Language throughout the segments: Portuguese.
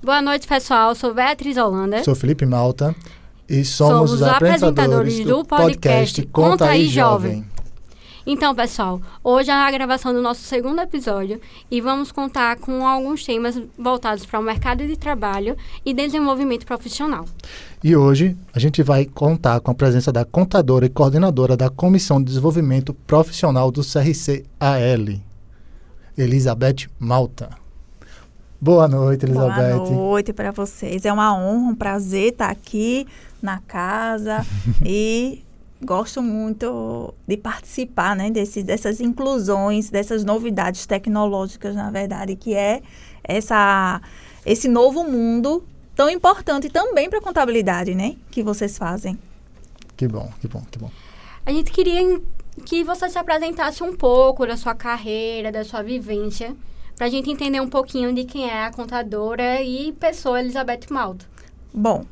Boa noite, pessoal. Sou Beatriz Holanda. Sou Felipe Malta e somos os apresentadores do podcast Conta aí Jovem. Então, pessoal, hoje é a gravação do nosso segundo episódio e vamos contar com alguns temas voltados para o mercado de trabalho e desenvolvimento profissional. E hoje a gente vai contar com a presença da contadora e coordenadora da Comissão de Desenvolvimento Profissional do CRC-AL, Elizabeth Malta. Boa noite, Elizabeth. Boa noite para vocês. É uma honra, um prazer estar aqui na casa e gosto muito de participar, né, dessas inclusões, dessas novidades tecnológicas, na verdade, que é esse novo mundo tão importante também para a contabilidade, né, que vocês fazem. Que bom, que bom, que bom. A gente queria que você se apresentasse um pouco da sua carreira, da sua vivência, para a gente entender um pouquinho de quem é a contadora e pessoa Elizabeth Malta. Bom,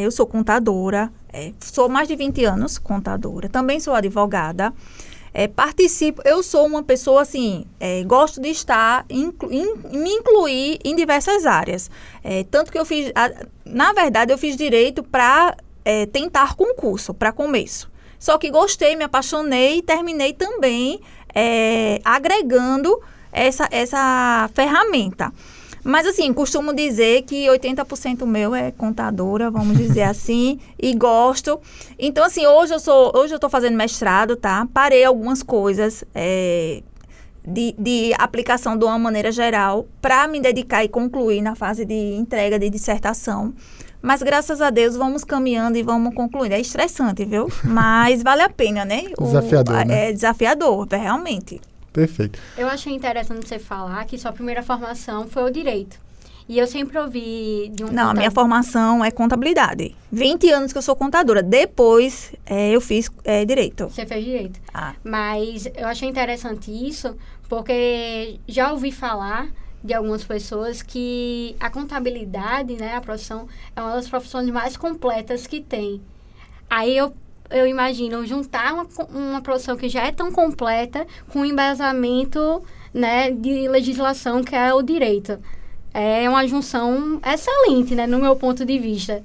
eu sou contadora, sou mais de 20 anos contadora, também sou advogada, participo, eu sou uma pessoa assim, gosto de estar, me incluir em diversas áreas, tanto que eu fiz, na verdade eu fiz direito para tentar concurso, para começo, só que gostei, me apaixonei e terminei também agregando essa ferramenta. Mas, assim, costumo dizer que 80% meu é contadora, vamos dizer assim, e gosto. Então, assim, hoje eu estou fazendo mestrado, tá? Parei algumas coisas de aplicação de uma maneira geral para me dedicar e concluir na fase de entrega de dissertação. Mas, graças a Deus, vamos caminhando e vamos concluindo. É estressante, viu? Mas vale a pena, né? Desafiador, né? É desafiador, realmente. Perfeito. Eu achei interessante você falar que sua primeira formação foi o direito. E eu sempre ouvi de um Não, a minha formação é contabilidade. 20 anos que eu sou contadora. Depois, eu fiz direito. Você fez direito. Ah. Mas eu achei interessante isso, porque já ouvi falar de algumas pessoas que a contabilidade, né, a profissão, é uma das profissões mais completas que tem. Aí eu imagino juntar uma profissão que já é tão completa com um embasamento, né, de legislação que é o direito. É uma junção excelente, né, no meu ponto de vista.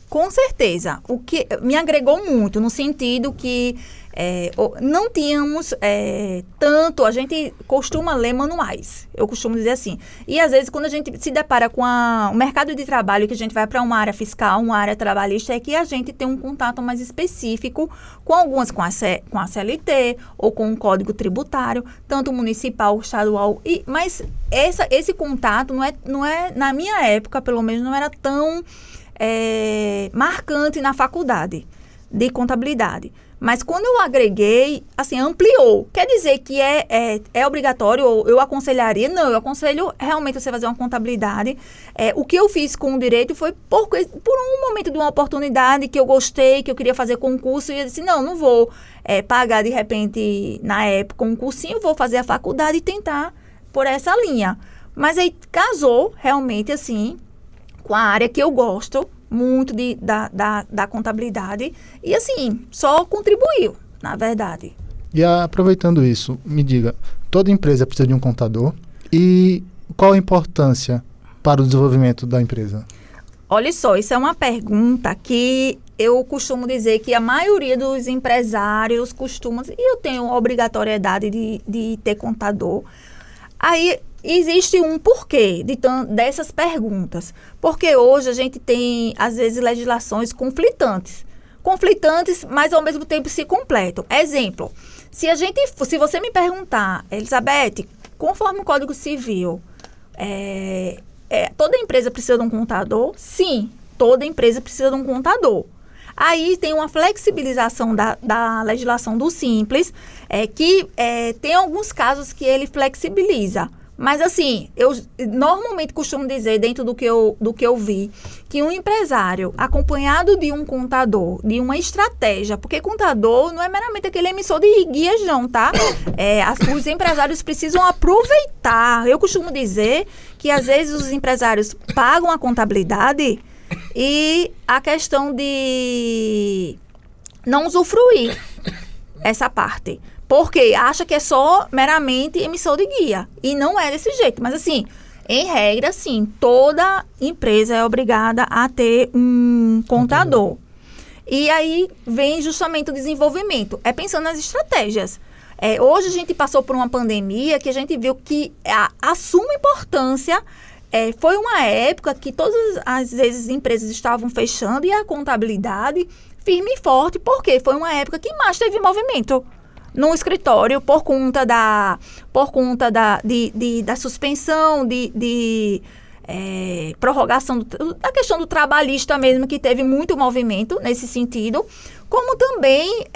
Com certeza. O que me agregou muito, no sentido que não tínhamos tanto, a gente costuma ler manuais, eu costumo dizer assim. E às vezes quando a gente se depara com o mercado de trabalho, que a gente vai para uma área fiscal, uma área trabalhista, é que a gente tem um contato mais específico com algumas, com a CLT ou com o Código Tributário, tanto municipal, estadual. Mas esse contato não é, na minha época, pelo menos, não era tão marcante na faculdade de contabilidade. Mas quando eu agreguei, assim, ampliou. Quer dizer que é obrigatório, ou eu aconselharia? Não, eu aconselho realmente você fazer uma contabilidade. O que eu fiz com o direito foi por um momento de uma oportunidade que eu gostei, que eu queria fazer concurso, e eu disse, não vou pagar de repente, na época, um cursinho, vou fazer a faculdade e tentar por essa linha. Mas aí casou realmente, assim, com a área que eu gosto muito da contabilidade e, assim, só contribuiu, na verdade. E aproveitando isso, me diga, toda empresa precisa de um contador e qual a importância para o desenvolvimento da empresa? Olha só, isso é uma pergunta que eu costumo dizer que a maioria dos empresários costuma, e eu tenho a obrigatoriedade de ter contador. Aí existe um porquê dessas perguntas. Porque hoje a gente tem, às vezes, legislações conflitantes, mas ao mesmo tempo se completam. Exemplo, se você me perguntar, Elizabeth, conforme o Código Civil, toda empresa precisa de um contador? Sim, toda empresa precisa de um contador. Aí tem uma flexibilização da legislação do Simples, que tem alguns casos que ele flexibiliza. Mas, assim, eu normalmente costumo dizer, dentro do que eu vi, que um empresário acompanhado de um contador, de uma estratégia, porque contador não é meramente aquele emissor de guias, não, tá? Os empresários precisam aproveitar. Eu costumo dizer que, às vezes, os empresários pagam a contabilidade e a questão de não usufruir essa parte. Porque acha que é só meramente emissor de guia. E não é desse jeito. Mas, assim, Em regra, sim, toda empresa é obrigada a ter um contador. E aí vem justamente o desenvolvimento. É pensando nas estratégias. Hoje a gente passou por uma pandemia que a gente viu que a suma importância foi uma época que todas as vezes empresas estavam fechando e a contabilidade firme e forte, porque foi uma época que mais teve movimento no escritório por conta da suspensão, prorrogação da questão do trabalhista mesmo, que teve muito movimento nesse sentido, como também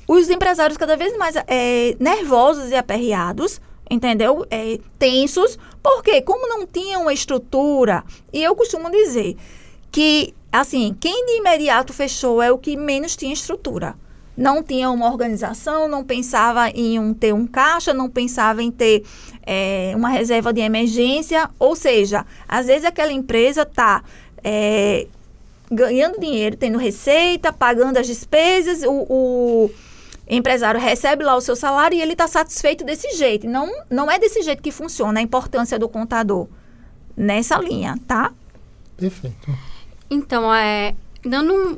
os empresários cada vez mais nervosos e aperreados, entendeu? Tensos, porque como não tinham uma estrutura, e eu costumo dizer que, assim, quem de imediato fechou é o que menos tinha estrutura. Não tinha uma organização, não pensava em ter um caixa, não pensava em ter uma reserva de emergência. Ou seja, às vezes aquela empresa está ganhando dinheiro, tendo receita, pagando as despesas, o empresário recebe lá o seu salário e ele está satisfeito desse jeito. Não é desse jeito que funciona a importância do contador nessa linha, tá? Perfeito. Então, dando um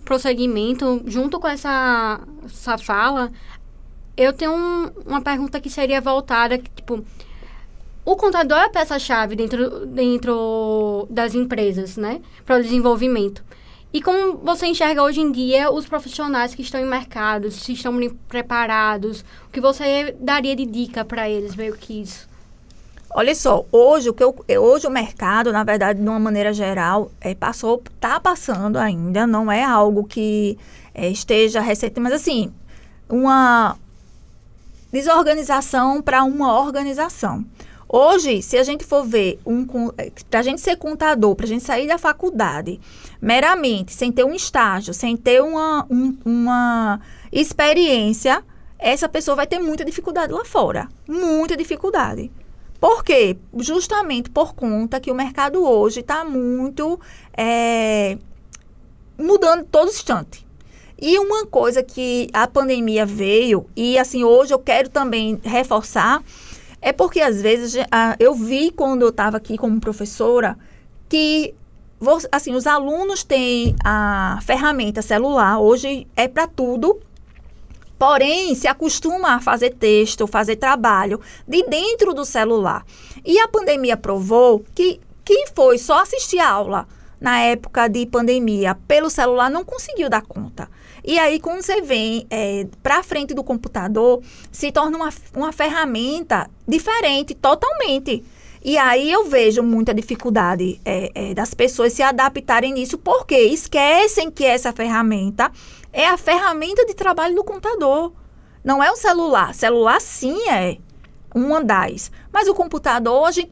prosseguimento, junto com essa fala, eu tenho uma pergunta que seria voltada, tipo, o contador é a peça-chave dentro das empresas, né, para o desenvolvimento. E como você enxerga hoje em dia os profissionais que estão em mercado, se estão preparados, o que você daria de dica para eles, meio que isso? Olha só, hoje o mercado, na verdade, de uma maneira geral, está passando ainda, não é algo que esteja recente, mas assim, uma desorganização para uma organização. Hoje, se a gente for ver, para a gente ser contador, para a gente sair da faculdade, meramente, sem ter um estágio, sem ter uma experiência, essa pessoa vai ter muita dificuldade lá fora, muita dificuldade. Por quê? Justamente por conta que o mercado hoje está muito mudando todo instante. E uma coisa que a pandemia veio, e assim, hoje eu quero também reforçar, é porque às vezes eu vi quando eu estava aqui como professora, que assim, os alunos têm a ferramenta celular, hoje é para tudo. Porém, se acostuma a fazer texto, fazer trabalho de dentro do celular. E a pandemia provou que quem foi só assistir a aula na época de pandemia pelo celular não conseguiu dar conta. E aí, quando você vem para frente do computador, se torna uma ferramenta diferente, totalmente. E aí eu vejo muita dificuldade das pessoas se adaptarem nisso, porque esquecem que essa ferramenta é a ferramenta de trabalho do contador. Não é o celular. Celular, sim, é uma das. Mas o computador, a gente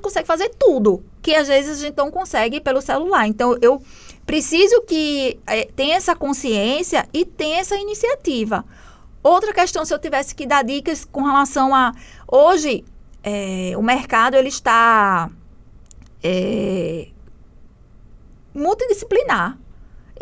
consegue fazer tudo, que às vezes a gente não consegue pelo celular. Então, eu preciso que tenha essa consciência e tenha essa iniciativa. Outra questão, se eu tivesse que dar dicas com relação a... Hoje, o mercado ele está multidisciplinar.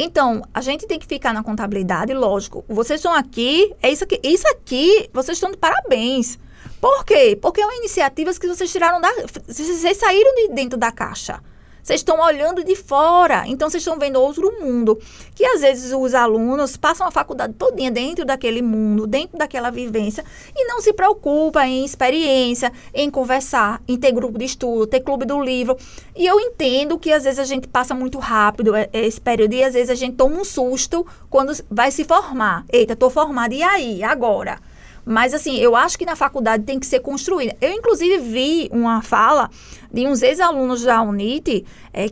Então, a gente tem que ficar na contabilidade, lógico. Vocês estão aqui, isso aqui, vocês estão de parabéns. Por quê? Porque é uma iniciativa que vocês tiraram vocês saíram de dentro da caixa. Vocês estão olhando de fora, então vocês estão vendo outro mundo. Que às vezes os alunos passam a faculdade todinha dentro daquele mundo, dentro daquela vivência, e não se preocupam em experiência, em conversar, em ter grupo de estudo, ter clube do livro. E eu entendo que às vezes a gente passa muito rápido esse período, e às vezes a gente toma um susto quando vai se formar. Eita, estou formada, e aí? Agora? Mas, assim, eu acho que na faculdade tem que ser construída. Eu, inclusive, vi uma fala de uns ex-alunos da UNIT,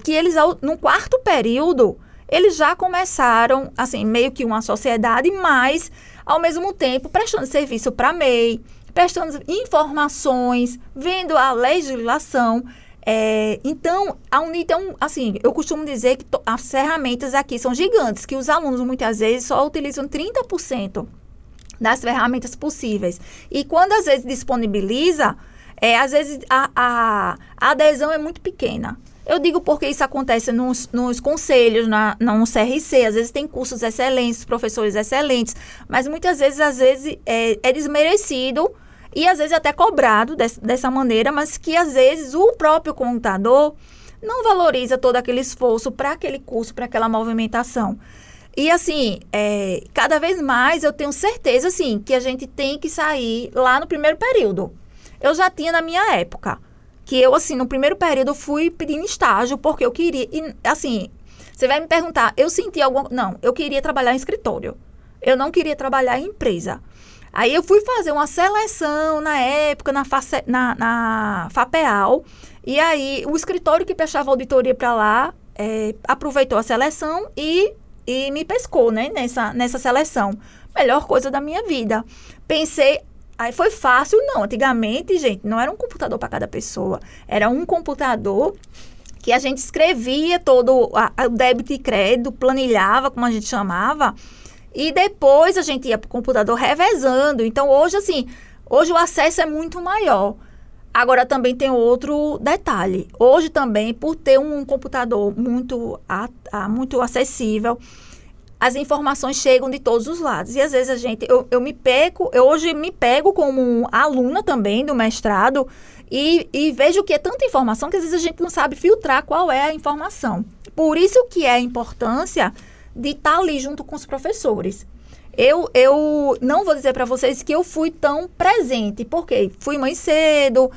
que eles, no quarto período, eles já começaram, assim, meio que uma sociedade, mas, ao mesmo tempo, prestando serviço para a MEI, prestando informações, vendo a legislação. Então, a UNIT assim, eu costumo dizer que as ferramentas aqui são gigantes, que os alunos, muitas vezes, só utilizam 30% das ferramentas possíveis. E quando às vezes disponibiliza, às vezes a adesão é muito pequena. Eu digo porque isso acontece nos conselhos, no CRC, às vezes tem cursos excelentes, professores excelentes, mas muitas vezes, é desmerecido e às vezes até cobrado dessa maneira, mas que às vezes o próprio contador não valoriza todo aquele esforço para aquele curso, para aquela movimentação. E assim, cada vez mais eu tenho certeza, assim, que a gente tem que sair lá no primeiro período. Eu já tinha na minha época, que eu, assim, no primeiro período eu fui pedindo estágio, porque eu queria, e assim, você vai me perguntar, eu senti alguma... Não, eu queria trabalhar em escritório. Eu não queria trabalhar em empresa. Aí eu fui fazer uma seleção na época, na FAPEAL, e aí o escritório que prestava auditoria para lá aproveitou a seleção e me pescou, né, nessa seleção. Melhor coisa da minha vida. Pensei, aí foi fácil? Não. Antigamente, gente, não era um computador para cada pessoa. Era um computador que a gente escrevia todo o débito e crédito, planilhava, como a gente chamava, e depois a gente ia para o computador revezando. Então, hoje, assim, hoje o acesso é muito maior. Agora, também tem outro detalhe. Hoje também, por ter um computador muito acessível, as informações chegam de todos os lados. E, às vezes, eu hoje me pego como aluna também do mestrado e vejo que é tanta informação que, às vezes, a gente não sabe filtrar qual é a informação. Por isso que é a importância de estar ali junto com os professores. Eu não vou dizer para vocês que eu fui tão presente, porque fui mãe cedo,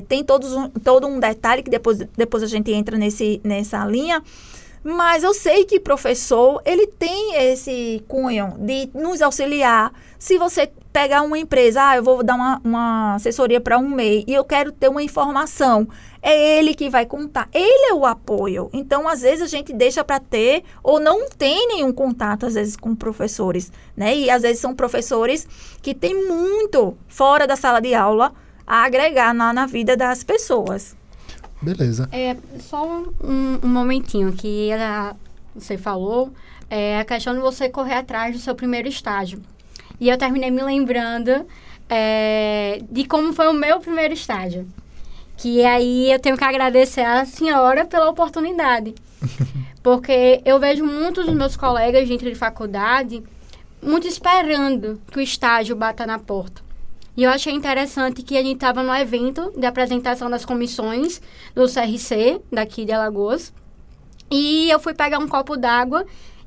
tem todo um detalhe que depois a gente entra nessa linha, mas eu sei que professor, ele tem esse cunho de nos auxiliar. Se você pegar uma empresa, eu vou dar uma assessoria para um MEI e eu quero ter uma informação, é ele que vai contar, ele é o apoio. Então, às vezes, a gente deixa para ter ou não tem nenhum contato, às vezes, com professores, né? E, às vezes, são professores que têm muito fora da sala de aula a agregar na vida das pessoas. Beleza. Só um momentinho que você falou, a questão de você correr atrás do seu primeiro estágio. E eu terminei me lembrando de como foi o meu primeiro estágio. Que aí eu tenho que agradecer à senhora pela oportunidade. Porque eu vejo muitos dos meus colegas dentro de faculdade muito esperando que o estágio bata na porta. E eu achei interessante que a gente estava no evento de apresentação das comissões do CRC, daqui de Alagoas. E eu fui pegar um copo d'água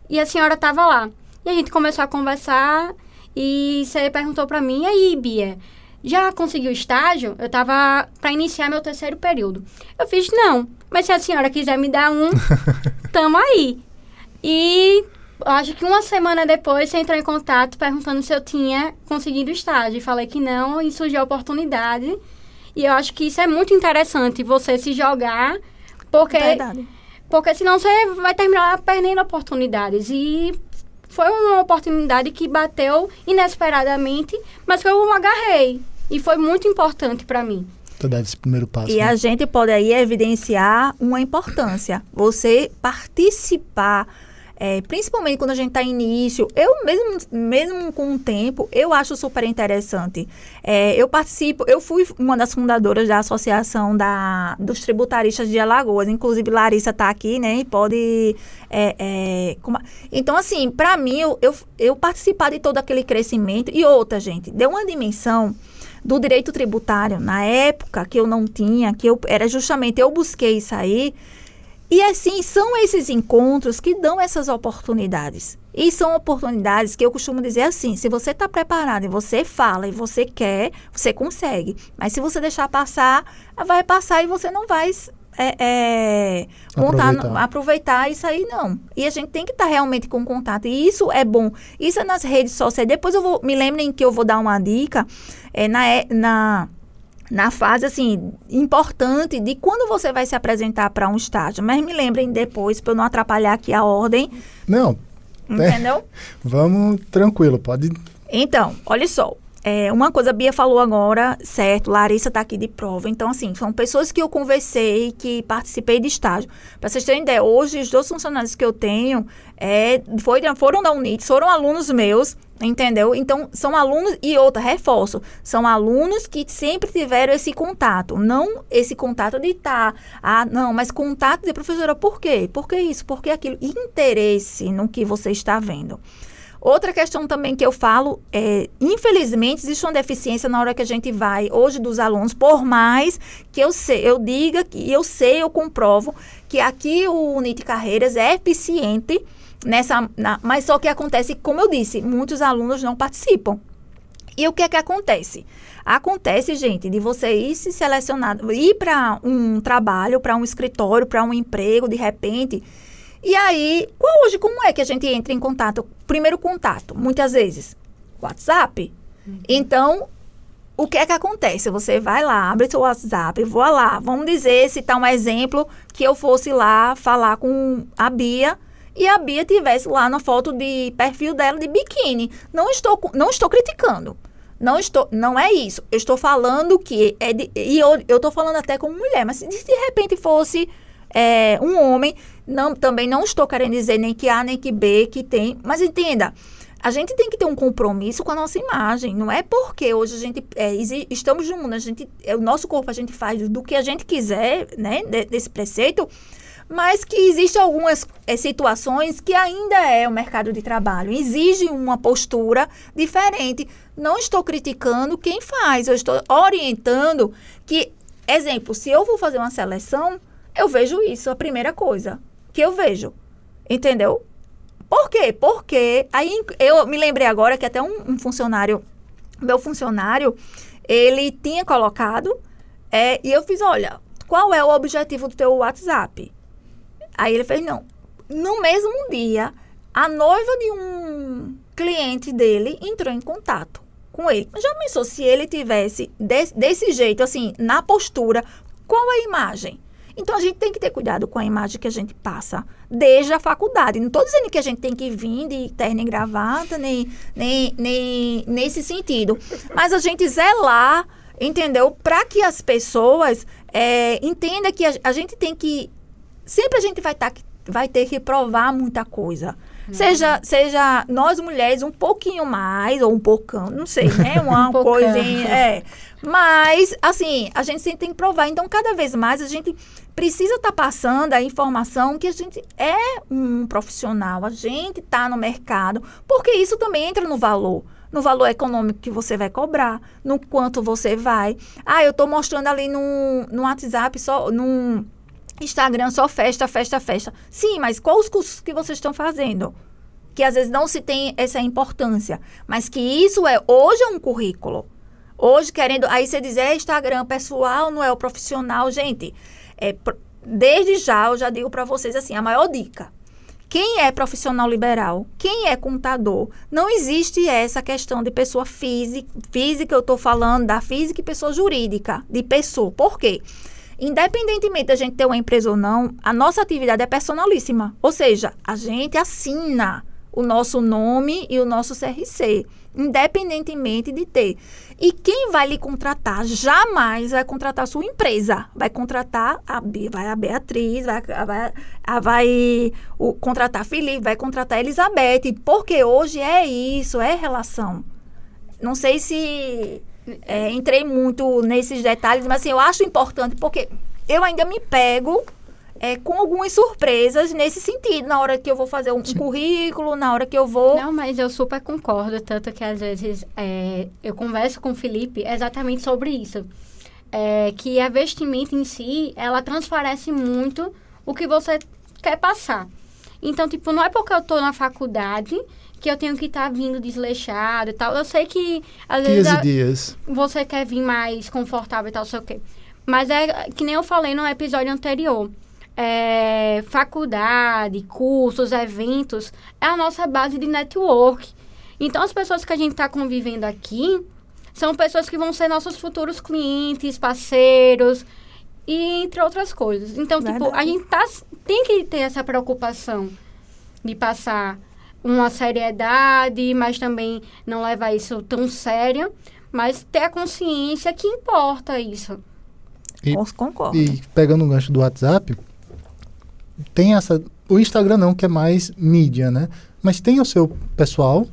e a senhora estava lá. E a gente começou a conversar e você perguntou para mim, e aí, Bia, já conseguiu estágio? Eu estava para iniciar meu 3º período. Eu fiz, não, mas se a senhora quiser me dar um, tamo aí. E acho que uma semana depois você entrou em contato perguntando se eu tinha conseguido estágio. E falei que não, e surgiu a oportunidade. E eu acho que isso é muito interessante, você se jogar, porque senão você vai terminar perdendo oportunidades. E foi uma oportunidade que bateu inesperadamente, mas que eu agarrei. E foi muito importante para mim. Tu dá esse primeiro passo. E né? a gente pode aí evidenciar uma importância. Você participar, principalmente quando a gente está em início, eu mesmo com o tempo, eu acho super interessante. Eu fui uma das fundadoras da Associação dos Tributaristas de Alagoas. Inclusive, Larissa está aqui, né? E pode... Então, assim, para mim, eu participar de todo aquele crescimento. E outra, gente, deu uma dimensão do direito tributário, na época que eu não tinha, eu busquei isso aí. E assim, são esses encontros que dão essas oportunidades. E são oportunidades que eu costumo dizer assim, se você está preparado e você fala e você quer, você consegue. Mas se você deixar passar, vai passar e você não vai aproveitar isso aí, não. E a gente tem que estar realmente com contato. E isso é bom. Isso é nas redes sociais. Depois me lembrem que eu vou dar uma dica na fase, assim, importante de quando você vai se apresentar para um estágio. Mas me lembrem depois, para eu não atrapalhar aqui a ordem. Não. Entendeu? Vamos, tranquilo, pode... Então, olha só. Uma coisa a Bia falou agora, certo, Larissa está aqui de prova. Então, assim, são pessoas que eu conversei, que participei de estágio. Para vocês terem ideia, hoje os 2 funcionários que eu tenho foram da UNIT, foram alunos meus, entendeu? Então, são alunos, e outra, reforço, são alunos que sempre tiveram esse contato. Não esse contato de mas contato de professora, por quê? Por que isso? Por que aquilo? Interesse no que você está vendo. Outra questão também que eu falo infelizmente, existe uma deficiência na hora que a gente vai, hoje, dos alunos, por mais que eu diga, que eu comprovo, que aqui o Unite Carreiras é eficiente mas só que acontece, como eu disse, muitos alunos não participam. E o que é que acontece? Acontece, gente, de você ir se selecionar, ir para um trabalho, para um escritório, para um emprego, de repente. E aí, hoje, como é que a gente entra em contato? Primeiro contato, muitas vezes, WhatsApp. Então, o que é que acontece? Você vai lá, abre seu WhatsApp, voa lá. Vamos dizer, citar um exemplo, que eu fosse lá falar com a Bia, e a Bia tivesse lá na foto de perfil dela de biquíni. Não estou criticando. Não é isso. Eu estou falando que eu estou falando até como mulher, mas se de repente fosse um homem, também não estou querendo dizer nem que A nem que B que tem, mas entenda, a gente tem que ter um compromisso com a nossa imagem. Não é porque hoje a gente estamos no mundo, o nosso corpo a gente faz do que a gente quiser, né, desse preceito, mas que existem algumas situações que ainda o mercado de trabalho exige uma postura diferente. Não estou criticando quem faz, eu estou orientando que, exemplo, se eu vou fazer uma seleção, eu vejo isso, a primeira coisa que eu vejo, entendeu? Por quê? Porque aí eu me lembrei agora que até um funcionário, meu funcionário, ele tinha colocado, e eu fiz, olha, qual é o objetivo do teu WhatsApp? Aí ele fez, não. No mesmo dia, a noiva de um cliente dele entrou em contato com ele. Já pensou se ele tivesse desse jeito, assim, na postura, qual é a imagem? Então, a gente tem que ter cuidado com a imagem que a gente passa desde a faculdade. Não estou dizendo que a gente tem que vir de terno e gravata, nem nesse sentido. Mas a gente zelar, entendeu? Para que as pessoas entendam que a gente tem que... Sempre a gente vai ter que provar muita coisa. Seja nós mulheres um pouquinho mais, ou um poucão, não sei, né? Uma coisinha. Mas, assim, a gente sempre tem que provar. Então, cada vez mais, a gente precisa estar passando a informação que a gente é um profissional, a gente está no mercado, porque isso também entra no valor econômico que você vai cobrar, no quanto você vai. Eu estou mostrando ali no WhatsApp, só no Instagram, só festa. Sim, mas quais os cursos que vocês estão fazendo? Que às vezes não se tem essa importância, mas que isso hoje é um currículo. Hoje, aí você diz, Instagram pessoal, não é o profissional. Gente, desde já, eu já digo para vocês assim, a maior dica. Quem é profissional liberal, quem é contador, não existe essa questão de pessoa física, eu estou falando da física e pessoa jurídica, de pessoa. Por quê? Independentemente da gente ter uma empresa ou não, a nossa atividade é personalíssima. Ou seja, a gente assina o nosso nome e o nosso CRC, independentemente de ter. E quem vai lhe contratar jamais vai contratar a sua empresa. Vai contratar a Beatriz, vai contratar a Felipe, vai contratar a Elizabeth. Porque hoje é isso, é relação. Não sei se... entrei muito nesses detalhes, mas assim, eu acho importante, porque eu ainda me pego com algumas surpresas nesse sentido, na hora que eu vou fazer um currículo, na hora que eu vou... Não, mas eu super concordo, tanto que às vezes eu converso com o Felipe exatamente sobre isso, que a vestimenta em si, ela transparece muito o que você quer passar. Então, tipo, não é porque eu tô na faculdade que eu tenho que estar vindo desleixado e tal. Eu sei que, às vezes, você quer vir mais confortável e tal, sei o quê. Mas que nem eu falei no episódio anterior. Faculdade, cursos, eventos, é a nossa base de network. Então, as pessoas que a gente está convivendo aqui são pessoas que vão ser nossos futuros clientes, parceiros, e entre outras coisas. Então, tipo, a gente tem que ter essa preocupação de passar uma seriedade, mas também não levar isso tão sério, mas ter a consciência que importa isso. Concordo. E pegando o gancho do WhatsApp, tem o Instagram não, que é mais mídia, né? Mas tem o seu pessoal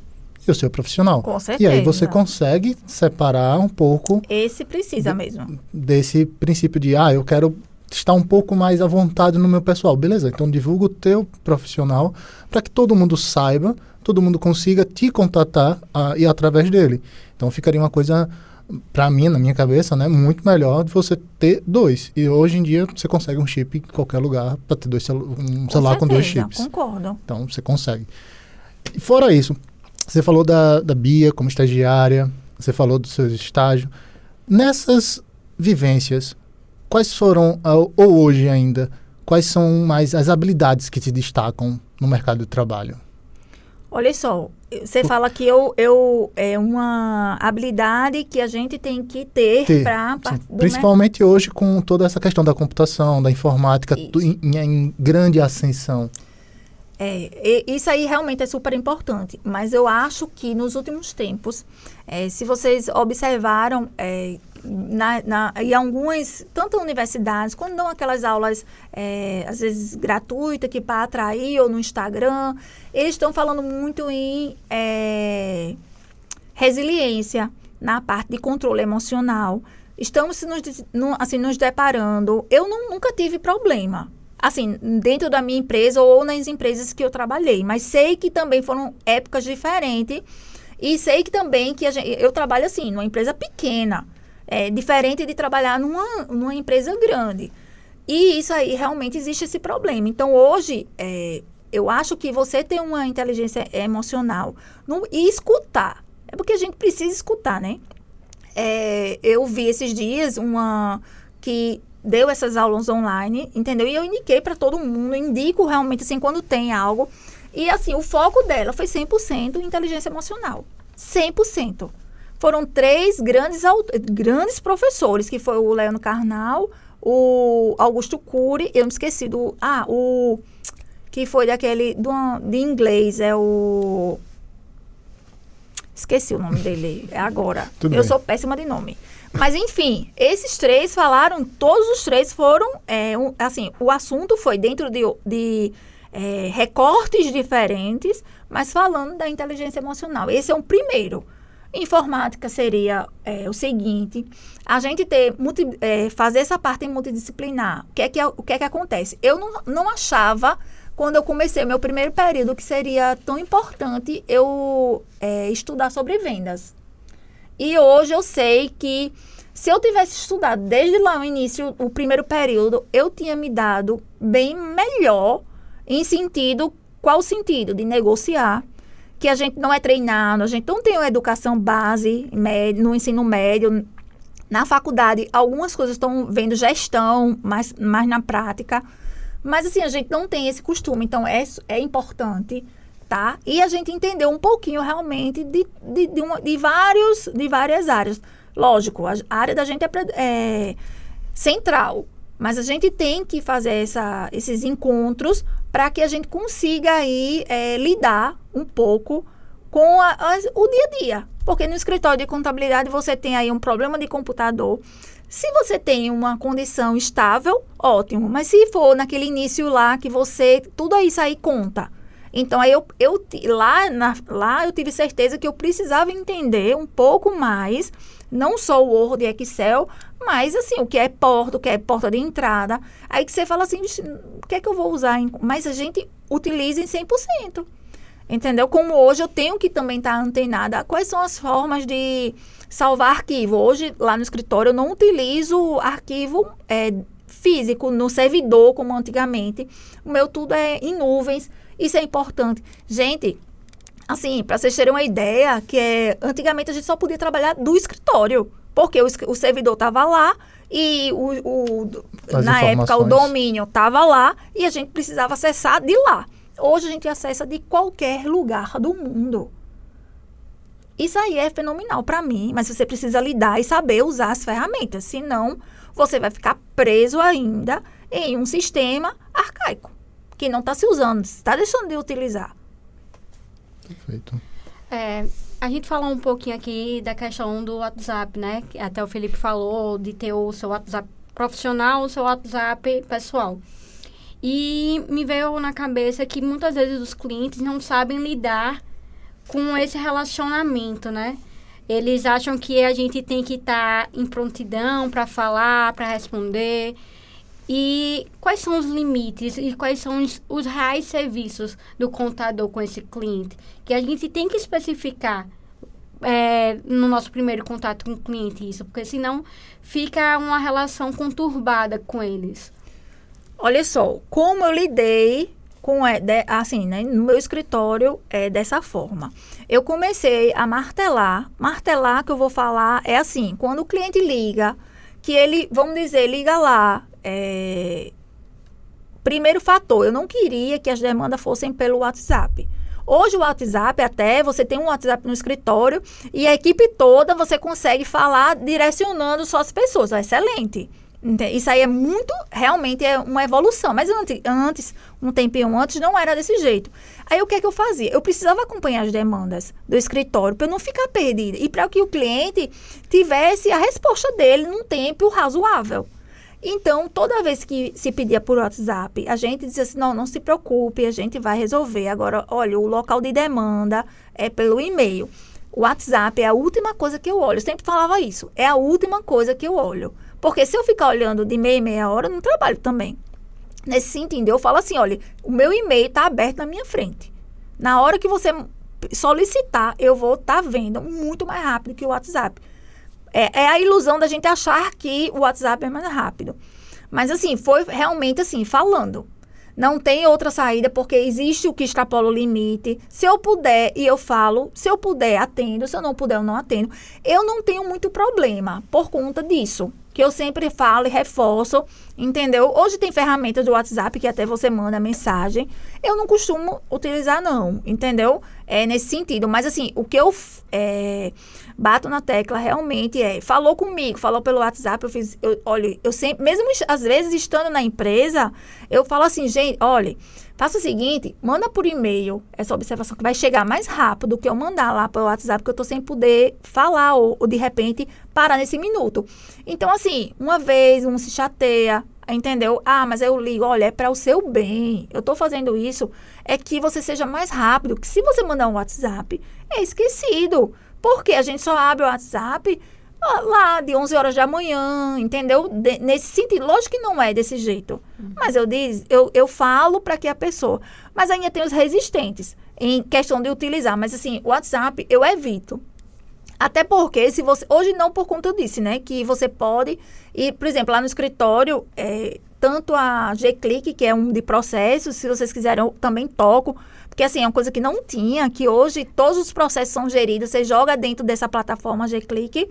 e o seu profissional. Com certeza. E aí você consegue separar um pouco... Esse precisa mesmo. Desse princípio de, eu quero estar um pouco mais à vontade no meu pessoal. Beleza, então divulga o teu profissional para que todo mundo saiba, todo mundo consiga te contatar e através dele. Então ficaria uma coisa, para mim, na minha cabeça, né, muito melhor de você ter 2. E hoje em dia você consegue um chip em qualquer lugar para ter um celular com 2 chips. Concordo. Então você consegue. E fora isso, você falou da Bia como estagiária, você falou dos seus estágios. Nessas vivências, quais foram, ou hoje ainda, quais são mais as habilidades que te destacam no mercado de trabalho? Olha só, você fala que é uma habilidade que a gente tem que ter para... Principalmente hoje com toda essa questão da computação, da informática, em grande ascensão. Isso aí realmente é super importante, mas eu acho que nos últimos tempos, se vocês observaram, em algumas, tanto universidades, quando dão aquelas aulas, às vezes gratuitas, que para atrair, ou no Instagram, eles estão falando muito em resiliência, na parte de controle emocional. Estamos nos deparando, eu nunca tive problema, assim, dentro da minha empresa ou nas empresas que eu trabalhei, mas sei que também foram épocas diferentes e sei que também que eu trabalho assim, numa empresa pequena, diferente de trabalhar numa empresa grande. E isso aí, realmente existe esse problema. Então, hoje, eu acho que você ter uma inteligência emocional e escutar, é porque a gente precisa escutar, né? Eu vi esses dias uma que deu essas aulas online, entendeu? E eu indiquei para todo mundo, indico realmente, assim, quando tem algo. E, assim, o foco dela foi 100% inteligência emocional. 100%. Foram 3 grandes professores, que foi o Leandro Carnal, o Augusto Cury, eu me esqueci o que foi daquele, de inglês, esqueci o nome dele, agora. Eu sou péssima de nome. Mas, enfim, esses 3 falaram, todos os 3 foram, assim, o assunto foi dentro de recortes diferentes, mas falando da inteligência emocional. Esse é o primeiro. Informática seria o seguinte, a gente fazer essa parte multidisciplinar. O que é que acontece? Eu não achava, quando eu comecei meu primeiro período, que seria tão importante eu estudar sobre vendas. E hoje eu sei que se eu tivesse estudado desde lá no início, o primeiro período, eu tinha me dado bem melhor qual sentido? De negociar, que a gente não é treinado, a gente não tem uma educação base no ensino médio. Na faculdade, algumas coisas estão vendo gestão, mais na prática. Mas, assim, a gente não tem esse costume. Então, é importante, tá? E a gente entender um pouquinho, realmente, de várias áreas. Lógico, a área da gente é central. Mas a gente tem que fazer esses encontros para que a gente consiga aí lidar um pouco com o dia a dia. Porque no escritório de contabilidade você tem aí um problema de computador. Se você tem uma condição estável, ótimo. Mas se for naquele início lá que tudo isso aí conta. Então, aí lá eu tive certeza que eu precisava entender um pouco mais, não só o Word e Excel, mas, assim, o que é porta de entrada. Aí que você fala assim, o que é que eu vou usar? Mas a gente utiliza em 100%. Entendeu? Como hoje eu tenho que também estar antenada. Quais são as formas de salvar arquivo? Hoje, lá no escritório, eu não utilizo arquivo físico no servidor, como antigamente. O meu tudo é em nuvens. Isso é importante. Gente, assim, para vocês terem uma ideia, antigamente a gente só podia trabalhar do escritório, porque o servidor estava lá e na época o domínio estava lá e a gente precisava acessar de lá. Hoje a gente acessa de qualquer lugar do mundo. Isso aí é fenomenal para mim, mas você precisa lidar e saber usar as ferramentas, senão você vai ficar preso ainda em um sistema arcaico, que não está se usando, está deixando de utilizar. Perfeito. A gente falou um pouquinho aqui da questão do WhatsApp, né? Que até o Felipe falou de ter o seu WhatsApp profissional, o seu WhatsApp pessoal. E me veio na cabeça que muitas vezes os clientes não sabem lidar com esse relacionamento, né? Eles acham que a gente tem que estar em prontidão para falar, para responder. E quais são os limites e quais são os reais serviços do contador com esse cliente? Que a gente tem que especificar no nosso primeiro contato com o cliente isso, porque senão fica uma relação conturbada com eles. Olha só, como eu lidei com, assim, né, no meu escritório dessa forma. Eu comecei a martelar que eu vou falar é assim, quando o cliente liga, que ele, vamos dizer, liga lá, primeiro fator, eu não queria que as demandas fossem pelo WhatsApp. Hoje o WhatsApp, até você tem um WhatsApp no escritório e a equipe toda você consegue falar direcionando só as pessoas. Excelente. Isso aí realmente é uma evolução. Mas antes, um tempinho antes, não era desse jeito. Aí o que é que eu fazia? Eu precisava acompanhar as demandas do escritório para eu não ficar perdida. E para que o cliente tivesse a resposta dele num tempo razoável. Então, toda vez que se pedia por WhatsApp, a gente dizia assim, não se preocupe, a gente vai resolver. Agora, olha, o local de demanda é pelo e-mail. O WhatsApp é a última coisa que eu olho. Eu sempre falava isso. É a última coisa que eu olho. Porque se eu ficar olhando de meia em meia hora, eu não trabalho também. Nesse sentido, eu falo assim, olha, o meu e-mail está aberto na minha frente. Na hora que você solicitar, eu vou estar vendo muito mais rápido que o WhatsApp. É a ilusão da gente achar que o WhatsApp é mais rápido. Mas, assim, foi realmente assim, falando. Não tem outra saída, porque existe o que extrapola o limite. Se eu puder, e eu falo. Se eu puder, atendo. Se eu não puder, eu não atendo. Eu não tenho muito problema por conta disso. Que eu sempre falo e reforço, entendeu? Hoje tem ferramentas do WhatsApp que até você manda mensagem. Eu não costumo utilizar, não, entendeu? Nesse sentido. Mas, assim, o que eu bato na tecla realmente falou comigo, falou pelo WhatsApp, olha, eu sempre, mesmo às vezes estando na empresa, eu falo assim, gente, olha, faça o seguinte, manda por e-mail essa observação que vai chegar mais rápido do que eu mandar lá pelo WhatsApp, porque eu tô sem poder falar ou de repente parar nesse minuto. Então, assim, uma vez, um se chateia, entendeu? Mas eu ligo, olha, é para o seu bem. Eu tô fazendo isso, é que você seja mais rápido, que se você mandar um WhatsApp, é esquecido. Porque a gente só abre o WhatsApp lá de 11 horas da manhã, entendeu? Nesse sentido, lógico que não é desse jeito. Mas eu falo para que a pessoa... Mas ainda tem os resistentes em questão de utilizar. Mas assim, o WhatsApp eu evito. Até porque, se você... Hoje não por conta disso, né? Que você pode... E, por exemplo, lá no escritório, tanto a G-Click, que é um de processos, se vocês quiserem, eu também toco. Porque, assim, é uma coisa que não tinha, que hoje todos os processos são geridos, você joga dentro dessa plataforma G-Click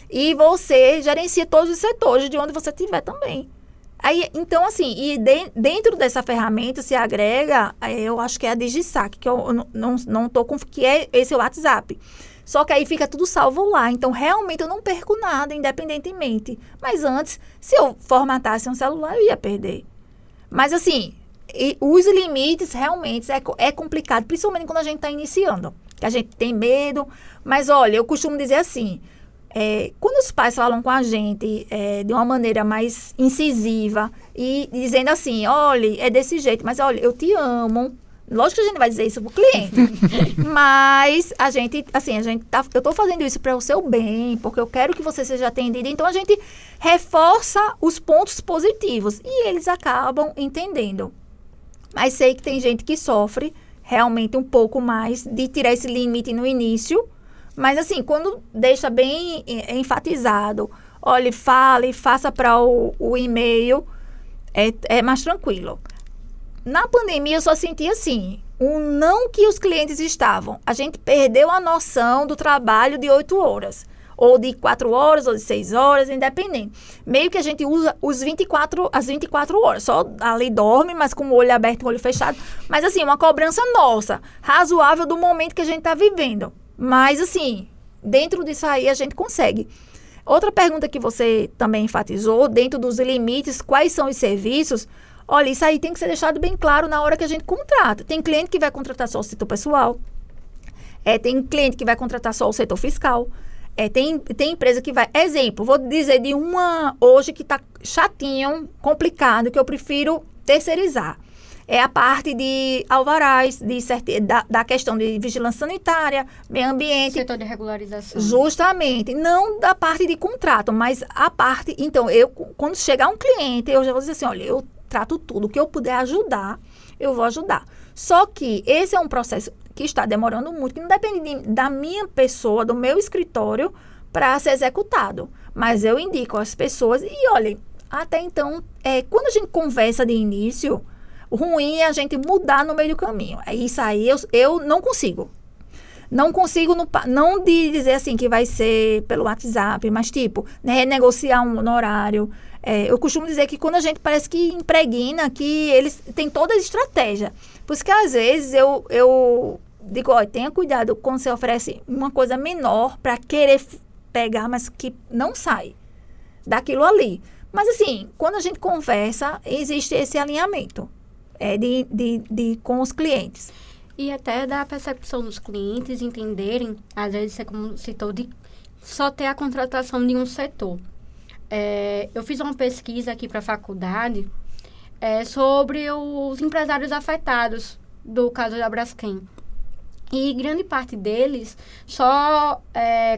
e você gerencia todos os setores de onde você estiver também. Aí, então, assim, dentro dessa ferramenta se agrega, eu acho que é a DigiSac, que eu não tô com, que é esse WhatsApp. Só que aí fica tudo salvo lá. Então, realmente, eu não perco nada, independentemente. Mas antes, se eu formatasse um celular, eu ia perder. Mas, assim... E os limites realmente é complicado, principalmente quando a gente está iniciando, que a gente tem medo. Mas, olha, eu costumo dizer assim, quando os pais falam com a gente de uma maneira mais incisiva e dizendo assim, olha, é desse jeito, mas olha, eu te amo. Lógico que a gente vai dizer isso pro cliente, mas a gente eu tô fazendo isso para o seu bem, porque eu quero que você seja atendido. Então, a gente reforça os pontos positivos e eles acabam entendendo. Mas sei que tem gente que sofre realmente um pouco mais de tirar esse limite no início. Mas, assim, quando deixa bem enfatizado, olha, fale, faça para o e-mail, é mais tranquilo. Na pandemia, eu só senti assim, não que os clientes estavam. A gente perdeu a noção do trabalho de 8 horas. Ou de 4 horas, ou de 6 horas, independente. Meio que a gente usa as 24 horas. Só ali dorme, mas com o olho aberto e o olho fechado. Mas, assim, uma cobrança nossa, razoável do momento que a gente está vivendo. Mas, assim, dentro disso aí a gente consegue. Outra pergunta que você também enfatizou, dentro dos limites, quais são os serviços? Olha, isso aí tem que ser deixado bem claro na hora que a gente contrata. Tem cliente que vai contratar só o setor pessoal. Tem cliente que vai contratar só o setor fiscal. Tem empresa que vai... Exemplo, vou dizer de uma hoje que está chatinho, complicado, que eu prefiro terceirizar. É a parte de alvarás, da questão de vigilância sanitária, meio ambiente. Setor de regularização. Justamente. Não da parte de contrato, mas a parte... Então, quando chegar um cliente, eu já vou dizer assim, olha, eu trato tudo. O que eu puder ajudar, eu vou ajudar. Só que esse é um processo que está demorando muito, que não depende da minha pessoa, do meu escritório, para ser executado. Mas eu indico às pessoas e, olha, até então, quando a gente conversa de início, o ruim é a gente mudar no meio do caminho. Isso aí eu não consigo. Não consigo, não de dizer assim que vai ser pelo WhatsApp, mas tipo, renegociar um honorário. Eu costumo dizer que quando a gente parece que impregna, que eles têm toda a estratégia. Por isso que às vezes eu digo, olha, tenha cuidado quando você oferece uma coisa menor para querer pegar, mas que não sai daquilo ali. Mas assim, quando a gente conversa, existe esse alinhamento com os clientes. E até da percepção dos clientes entenderem, às vezes você como citou, de só ter a contratação de um setor. Eu fiz uma pesquisa aqui para a faculdade sobre os empresários afetados do caso da Braskem. E grande parte deles só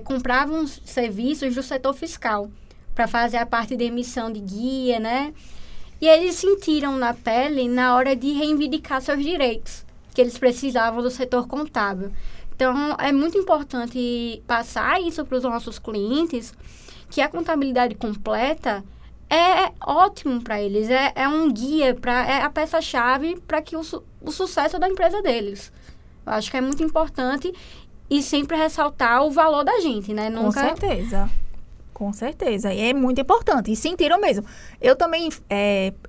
compravam serviços do setor fiscal para fazer a parte de emissão de guia, né? E eles sentiram na pele na hora de reivindicar seus direitos, que eles precisavam do setor contábil. Então, é muito importante passar isso para os nossos clientes, que a contabilidade completa é ótimo para eles, é um guia, é a peça-chave para que o sucesso da empresa deles. Eu acho que é muito importante e sempre ressaltar o valor da gente, né? Com certeza. Com certeza. E é muito importante. E sentiram mesmo. Eu também,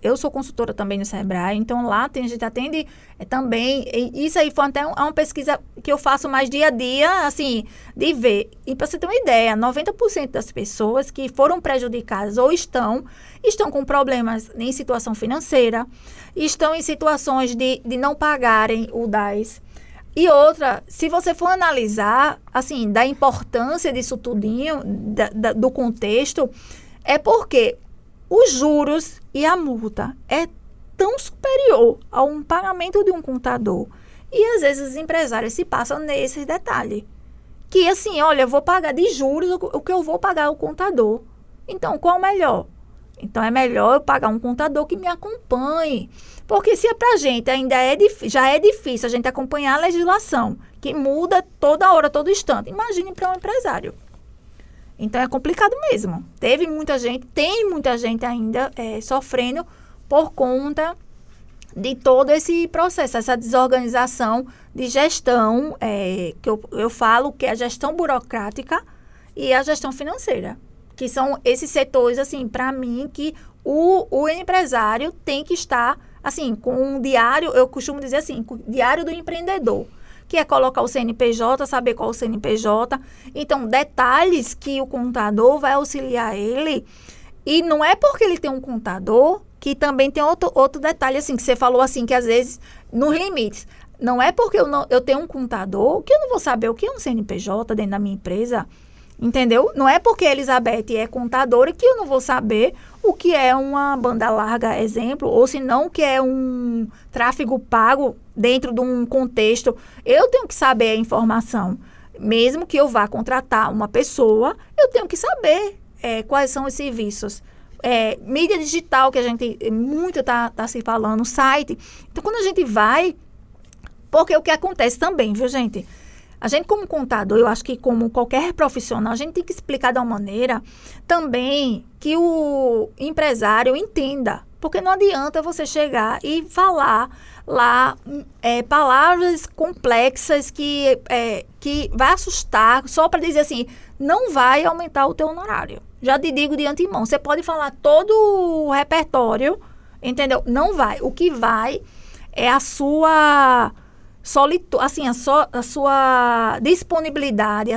eu sou consultora também no Sebrae, então lá a gente atende também. Isso aí foi até uma pesquisa que eu faço mais dia a dia, assim, de ver. E para você ter uma ideia, 90% das pessoas que foram prejudicadas ou estão com problemas em situação financeira, estão em situações de não pagarem o DAS. E outra, se você for analisar, assim, da importância disso tudinho, do contexto, é porque os juros e a multa é tão superior a um pagamento de um contador. E, às vezes, os empresários se passam nesses detalhes. Que, assim, olha, eu vou pagar de juros o que eu vou pagar ao contador. Então, qual é o melhor? Então, é melhor eu pagar um contador que me acompanhe. Porque se pra gente ainda já é difícil a gente acompanhar a legislação, que muda toda hora, todo instante. Imagine para um empresário. Então, é complicado mesmo. Tem muita gente ainda sofrendo por conta de todo esse processo, essa desorganização de gestão, que eu falo que é a gestão burocrática e a gestão financeira. Que são esses setores, assim, para mim, que o empresário tem que estar, assim, com um diário, eu costumo dizer assim, diário do empreendedor, que é colocar o CNPJ, saber qual é o CNPJ. Então, detalhes que o contador vai auxiliar ele. E não é porque ele tem um contador, que também tem outro detalhe, assim, que você falou, assim, que às vezes, nos limites. Não é porque eu tenho um contador que eu não vou saber o que é um CNPJ dentro da minha empresa. Entendeu? Não é porque a Elizabeth é contadora que eu não vou saber o que é uma banda larga, exemplo, ou se não o que é um tráfego pago dentro de um contexto. Eu tenho que saber a informação. Mesmo que eu vá contratar uma pessoa, eu tenho que saber quais são os serviços. Mídia digital, que a gente muito tá se falando, site. Então, quando a gente vai... Porque o que acontece também, viu, gente? A gente, como contador, eu acho que como qualquer profissional, a gente tem que explicar de uma maneira também que o empresário entenda. Porque não adianta você chegar e falar lá palavras complexas que vai assustar só para dizer assim, não vai aumentar o teu honorário. Já te digo de antemão, você pode falar todo o repertório, entendeu? Não vai. O que vai é a sua... assim, a sua disponibilidade,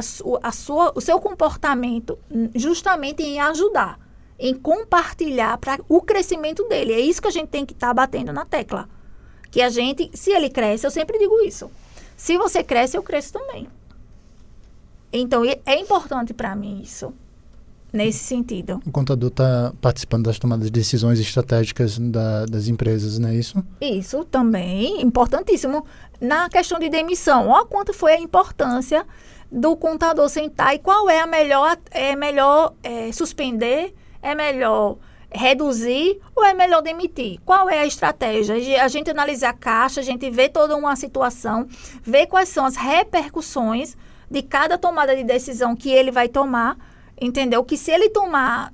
o seu comportamento, justamente em ajudar, em compartilhar para o crescimento dele. É isso que a gente tem que estar batendo na tecla. Que a gente, se ele cresce, eu sempre digo isso. Se você cresce, eu cresço também. Então, é importante para mim isso. nesse sentido. O contador está participando das tomadas de decisões estratégicas das empresas, não é isso? Isso também, importantíssimo. Na questão de demissão, olha quanto foi a importância do contador sentar e qual é a melhor, suspender, é melhor reduzir ou é melhor demitir? Qual é a estratégia? A gente analisa a caixa, a gente vê toda uma situação, vê quais são as repercussões de cada tomada de decisão que ele vai tomar, entendeu? Que se ele tomar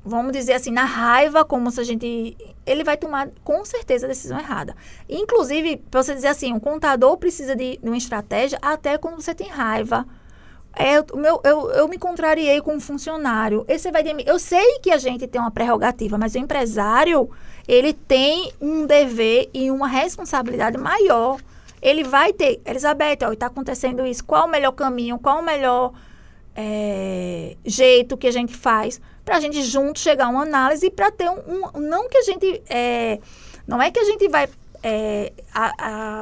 vamos dizer assim, na raiva, como se ele vai tomar com certeza a decisão errada. Inclusive, para você dizer assim, um contador precisa de uma estratégia até quando você tem raiva. Eu me contrariei com um funcionário. Eu sei que a gente tem uma prerrogativa, mas o empresário, ele tem um dever e uma responsabilidade maior. Ele vai ter, Elizabeth, está acontecendo isso, qual o melhor caminho, qual o melhor jeito que a gente faz para a gente junto chegar a uma análise para ter não que a gente, não é que a gente vai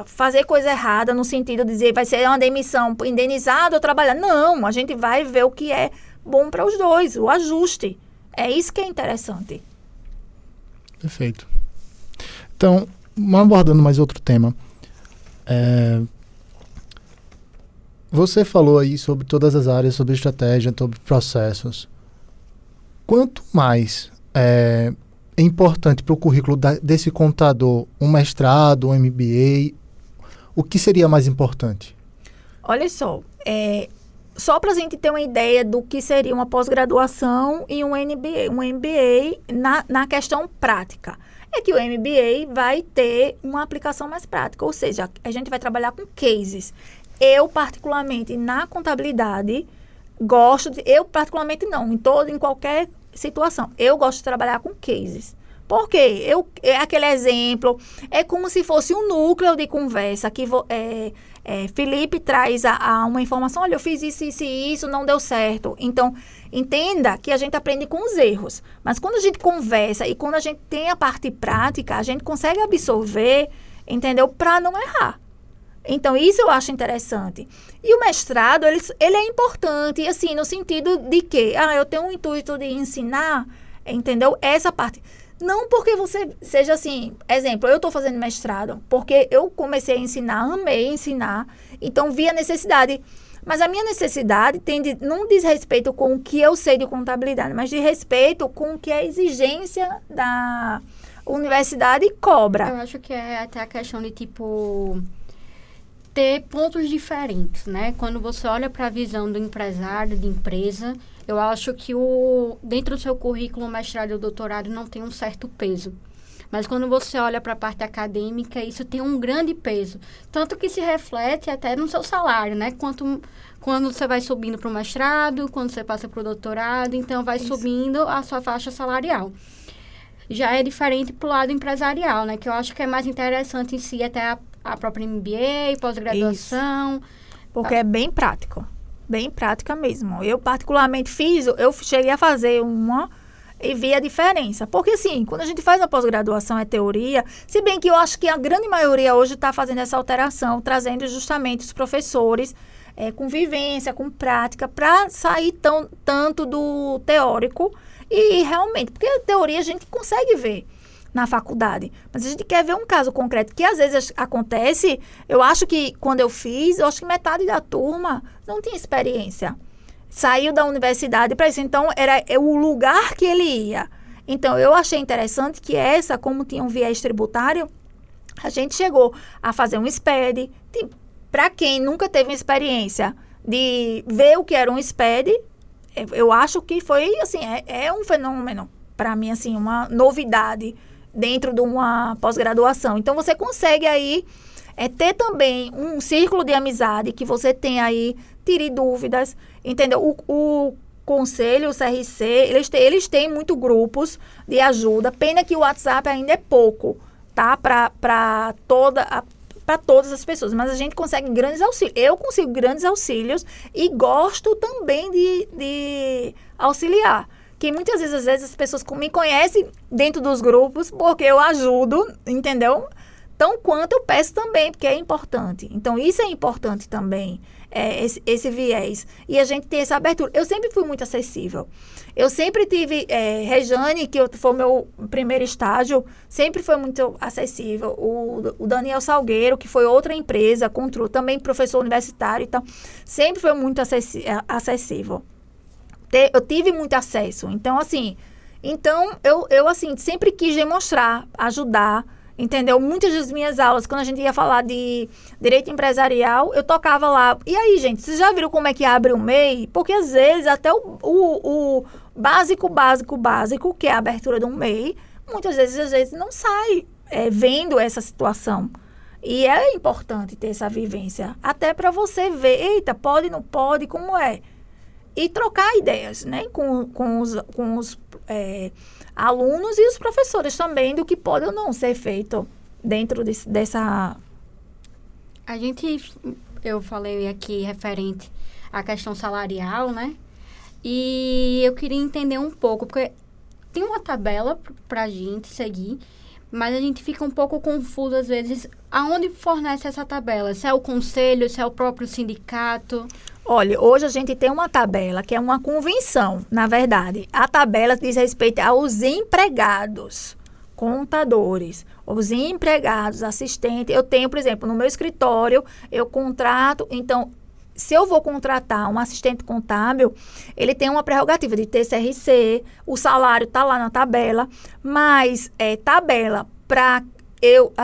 fazer coisa errada no sentido de dizer vai ser uma demissão indenizada ou trabalhar. Não, a gente vai ver o que é bom para os dois, o ajuste. É isso que é interessante. Perfeito. Então, abordando mais outro tema. Você falou aí sobre todas as áreas, sobre estratégia, sobre processos. Quanto mais é importante para o currículo desse contador um mestrado, um MBA, o que seria mais importante? Olha só, só para a gente ter uma ideia do que seria uma pós-graduação e um MBA na questão prática. É que o MBA vai ter uma aplicação mais prática, ou seja, a gente vai trabalhar com cases. Eu, particularmente, na contabilidade, em qualquer situação, eu gosto de trabalhar com cases. Por quê? Aquele exemplo, é como se fosse um núcleo de conversa que Felipe traz uma informação, olha, eu fiz isso, isso e isso, não deu certo. Então, entenda que a gente aprende com os erros. Mas quando a gente conversa e quando a gente tem a parte prática, a gente consegue absorver, entendeu? Para não errar. Então, isso eu acho interessante. E o mestrado, ele é importante, assim, no sentido de que, eu tenho um intuito de ensinar, entendeu? Essa parte. Não porque você seja assim, exemplo, eu estou fazendo mestrado, porque eu comecei a ensinar, amei ensinar, então vi a necessidade. Mas a minha necessidade não diz respeito com o que eu sei de contabilidade, mas diz respeito com o que a exigência da universidade cobra. Eu acho que é até a questão de, ter pontos diferentes, né? Quando você olha para a visão do empresário, de empresa, eu acho que dentro do seu currículo, o mestrado e o doutorado não tem um certo peso. Mas quando você olha para a parte acadêmica, isso tem um grande peso. Tanto que se reflete até no seu salário, né? Quando você vai subindo para o mestrado, quando você passa para o doutorado, então vai subindo a sua faixa salarial. Já é diferente para o lado empresarial, né? Que eu acho que é mais interessante em si até a própria MBA, pós-graduação. Porque é bem prático. Bem prática mesmo. Eu, particularmente, eu cheguei a fazer uma e vi a diferença. Porque, assim, quando a gente faz a pós-graduação é teoria, se bem que eu acho que a grande maioria hoje está fazendo essa alteração, trazendo justamente os professores com vivência, com prática, para sair tanto do teórico e realmente, porque a teoria a gente consegue ver na faculdade, mas a gente quer ver um caso concreto, que às vezes acontece. Eu acho que quando eu acho que metade da turma não tinha experiência, saiu da universidade para isso, então era o lugar que ele ia. Então eu achei interessante que como tinha um viés tributário, a gente chegou a fazer um SPED. Para quem nunca teve uma experiência de ver o que era um SPED, eu acho que foi assim, é um fenômeno para mim, assim, uma novidade dentro de uma pós-graduação. Então, você consegue aí ter também um círculo de amizade que você tem aí, tire dúvidas, entendeu? O conselho, o CRC, eles têm muito grupos de ajuda. Pena que o WhatsApp ainda é pouco, tá? Para todas as pessoas, mas a gente consegue grandes auxílios. Eu consigo grandes auxílios e gosto também de auxiliar. Que muitas vezes, às vezes, as pessoas me conhecem dentro dos grupos porque eu ajudo, entendeu? Tão quanto eu peço também, porque é importante. Então, isso é importante também. esse viés. E a gente tem essa abertura. Eu sempre fui muito acessível. Eu sempre tive, Rejane, que foi o meu primeiro estágio, sempre foi muito acessível. O Daniel Salgueiro, que foi outra empresa, também professor universitário, então, sempre foi muito acessível. Eu tive muito acesso. Então, assim, eu assim, sempre quis demonstrar, ajudar, entendeu? Muitas das minhas aulas, quando a gente ia falar de direito empresarial, eu tocava lá. E aí, gente, vocês já viram como é que abre o MEI? Porque, às vezes, até o básico, que é a abertura de um MEI, muitas vezes não sai vendo essa situação. E é importante ter essa vivência, até para você ver, eita, pode, não pode, como é? E trocar ideias, né, com os alunos e os professores também, do que pode ou não ser feito dentro dessa... Eu falei aqui referente à questão salarial, né? E eu queria entender um pouco, porque tem uma tabela para a gente seguir, mas a gente fica um pouco confuso, às vezes, aonde fornece essa tabela? Se é o conselho, se é o próprio sindicato? Olha, hoje a gente tem uma tabela que é uma convenção, na verdade. A tabela diz respeito aos empregados, contadores, os empregados, assistentes. Eu tenho, por exemplo, no meu escritório, eu contrato, então, se eu vou contratar um assistente contábil, ele tem uma prerrogativa de ter CRC, o salário está lá na tabela, mas tabela para... Eu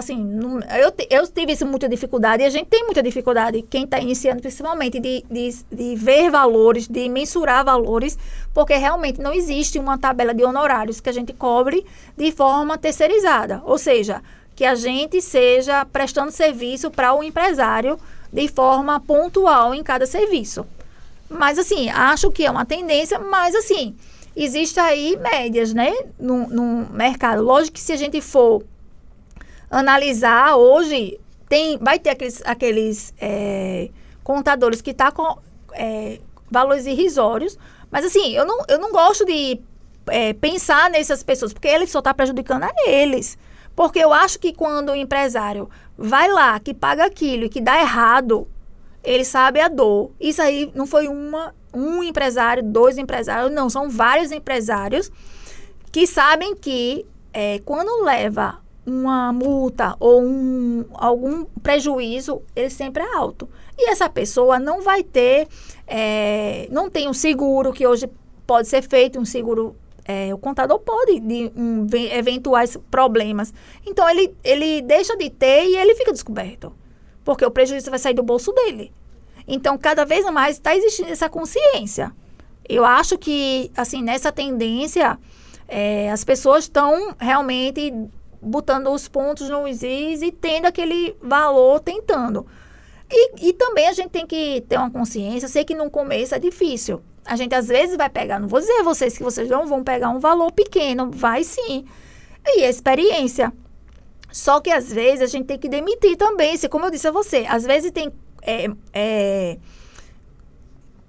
tive muita dificuldade, e a gente tem muita dificuldade, quem está iniciando principalmente, de ver valores, de mensurar valores, porque realmente não existe uma tabela de honorários que a gente cobre de forma terceirizada. Ou seja, que a gente seja prestando serviço para o empresário de forma pontual em cada serviço. Mas, assim, acho que é uma tendência, mas, assim, existe aí médias, né, no mercado. Lógico que se a gente for analisar hoje, vai ter aqueles contadores que estão com valores irrisórios, mas assim, eu não gosto de pensar nessas pessoas, porque ele só está prejudicando a eles. Porque eu acho que quando o empresário vai lá, que paga aquilo e que dá errado, ele sabe a dor. Isso aí não foi um empresário, 2 empresários, não, são vários empresários que sabem que quando leva uma multa ou algum prejuízo, ele sempre é alto. E essa pessoa não vai ter, não tem um seguro, que hoje pode ser feito, um seguro, o contador pode, de eventuais problemas. Então, ele deixa de ter e ele fica descoberto, porque o prejuízo vai sair do bolso dele. Então, cada vez mais está existindo essa consciência. Eu acho que, assim, nessa tendência, as pessoas estão realmente botando os pontos nos is e tendo aquele valor, tentando. E também a gente tem que ter uma consciência, sei que no começo é difícil. A gente às vezes vai pegar, não vou dizer a vocês que vocês não vão pegar um valor pequeno, vai sim. E experiência. Só que às vezes a gente tem que demitir também, como eu disse a você, às vezes tem,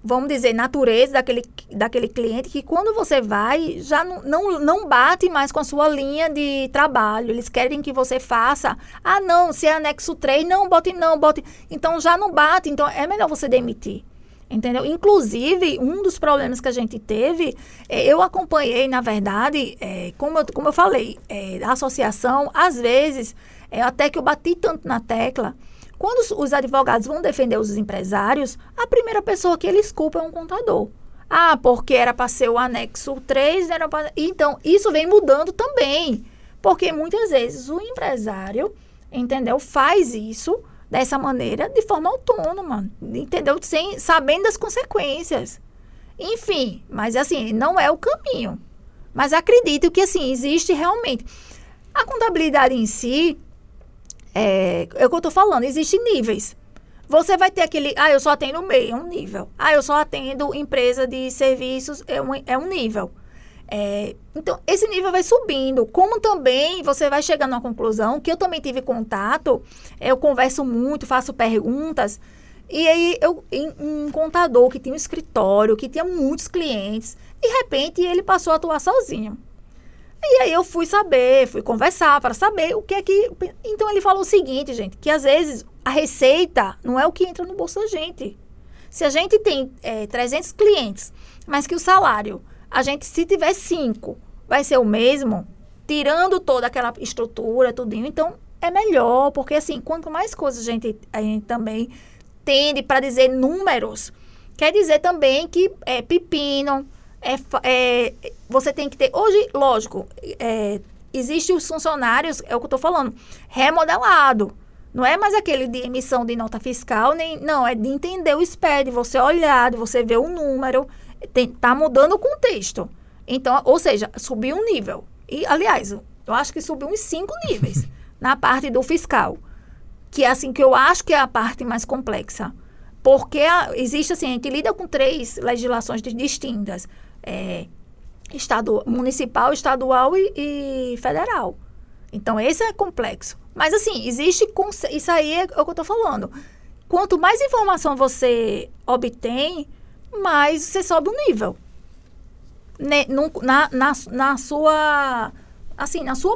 vamos dizer, natureza daquele cliente, que quando você vai, já não bate mais com a sua linha de trabalho. Eles querem que você faça, não, se é anexo 3, não, bote. Então, já não bate, então é melhor você demitir. Entendeu? Inclusive, um dos problemas que a gente teve, eu acompanhei, na verdade, como eu falei, a associação, às vezes, até que eu bati tanto na tecla. Quando os advogados vão defender os empresários, a primeira pessoa que eles culpam é um contador. Porque era para ser o anexo 3, era pra... Então, isso vem mudando também. Porque muitas vezes o empresário, entendeu, faz isso dessa maneira de forma autônoma, entendeu? Sabendo das consequências. Enfim, mas assim, não é o caminho. Mas acredito que, assim, existe realmente. A contabilidade em si, é o que eu estou falando, existem níveis. Você vai ter aquele, eu só atendo MEI, é um nível. Eu só atendo empresa de serviços, é um nível. Então, esse nível vai subindo. Como também você vai chegando à conclusão, que eu também tive contato, eu converso muito, faço perguntas, e aí um contador que tinha um escritório, que tinha muitos clientes, de repente ele passou a atuar sozinho. E aí eu fui conversar para saber o que é que... Então ele falou o seguinte, gente, que às vezes a receita não é o que entra no bolso da gente. Se a gente tem 300 clientes, mas que o salário, se tiver 5, vai ser o mesmo, tirando toda aquela estrutura, tudinho, então é melhor, porque assim, quanto mais coisas a gente também tende para dizer números, quer dizer também que pepino, você tem que ter, hoje, lógico, existem os funcionários, é o que eu estou falando, remodelado. Não é mais aquele de emissão de nota fiscal, não, é de entender o SPED, de você olhar, de você ver o número, tá mudando o contexto. Então, ou seja, subiu um nível. E, aliás, eu acho que subiu uns 5 níveis na parte do fiscal, que é assim, que eu acho que é a parte mais complexa. Porque existe assim, a gente lida com 3 legislações distintas, municipal, estadual e federal. Então, esse é complexo. Mas, assim, isso aí é o que eu estou falando. Quanto mais informação você obtém, mais você sobe o nível. Na sua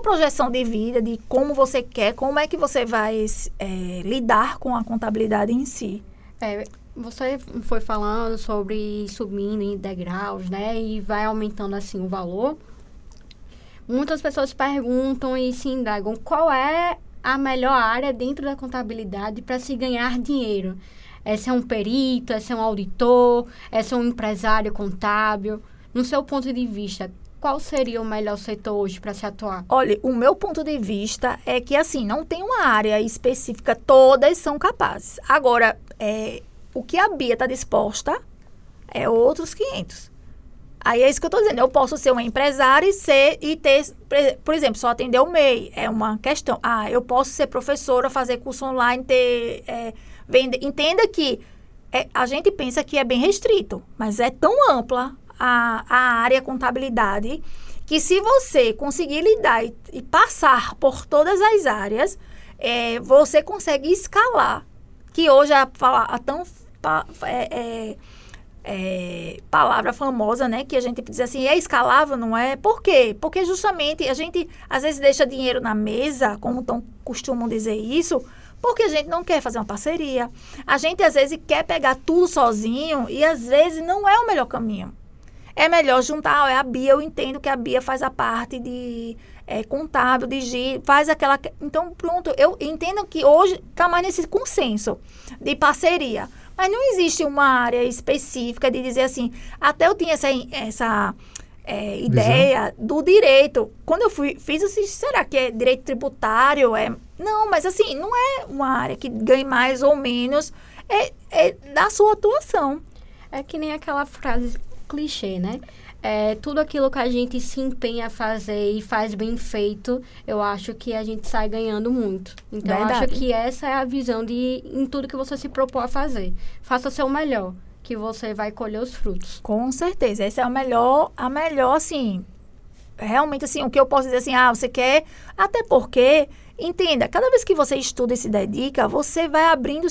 projeção de vida, de como você quer, como é que você vai lidar com a contabilidade em si. Você foi falando sobre subindo em degraus, né? E vai aumentando, assim, o valor. Muitas pessoas perguntam e se indagam qual é a melhor área dentro da contabilidade para se ganhar dinheiro. É ser um perito, é ser um auditor, é ser um empresário contábil. No seu ponto de vista, qual seria o melhor setor hoje para se atuar? Olha, o meu ponto de vista é que, assim, não tem uma área específica, todas são capazes. Agora, o que a Bia está disposta é outros 500. Aí é isso que eu estou dizendo. Eu posso ser uma empresária e ter, por exemplo, só atender o MEI. É uma questão. Eu posso ser professora, fazer curso online, vender. Entenda que a gente pensa que é bem restrito, mas é tão ampla a área contabilidade que se você conseguir lidar e passar por todas as áreas, você consegue escalar. Que hoje a palavra famosa, né? Que a gente diz assim, é escalável, não é? Por quê? Porque justamente a gente, às vezes, deixa dinheiro na mesa, como costumam dizer isso, porque a gente não quer fazer uma parceria. A gente, às vezes, quer pegar tudo sozinho e, às vezes, não é o melhor caminho. É melhor juntar, a Bia, eu entendo que a Bia faz a parte de contábil, de giro, faz aquela... Então, pronto, eu entendo que hoje está mais nesse consenso de parceria. Mas não existe uma área específica de dizer assim, até eu tinha essa ideia do direito. Quando eu fiz assim, será que é direito tributário? Não, mas assim, não é uma área que ganhe mais ou menos, é da sua atuação. É que nem aquela frase clichê, né? Tudo aquilo que a gente se empenha a fazer e faz bem feito, eu acho que a gente sai ganhando muito. Então, eu acho que essa é a visão em tudo que você se propõe a fazer. Faça o seu melhor, que você vai colher os frutos. Com certeza. Essa é a melhor, assim, realmente, assim, o que eu posso dizer assim, você quer, até porque, entenda, cada vez que você estuda e se dedica, você vai abrindo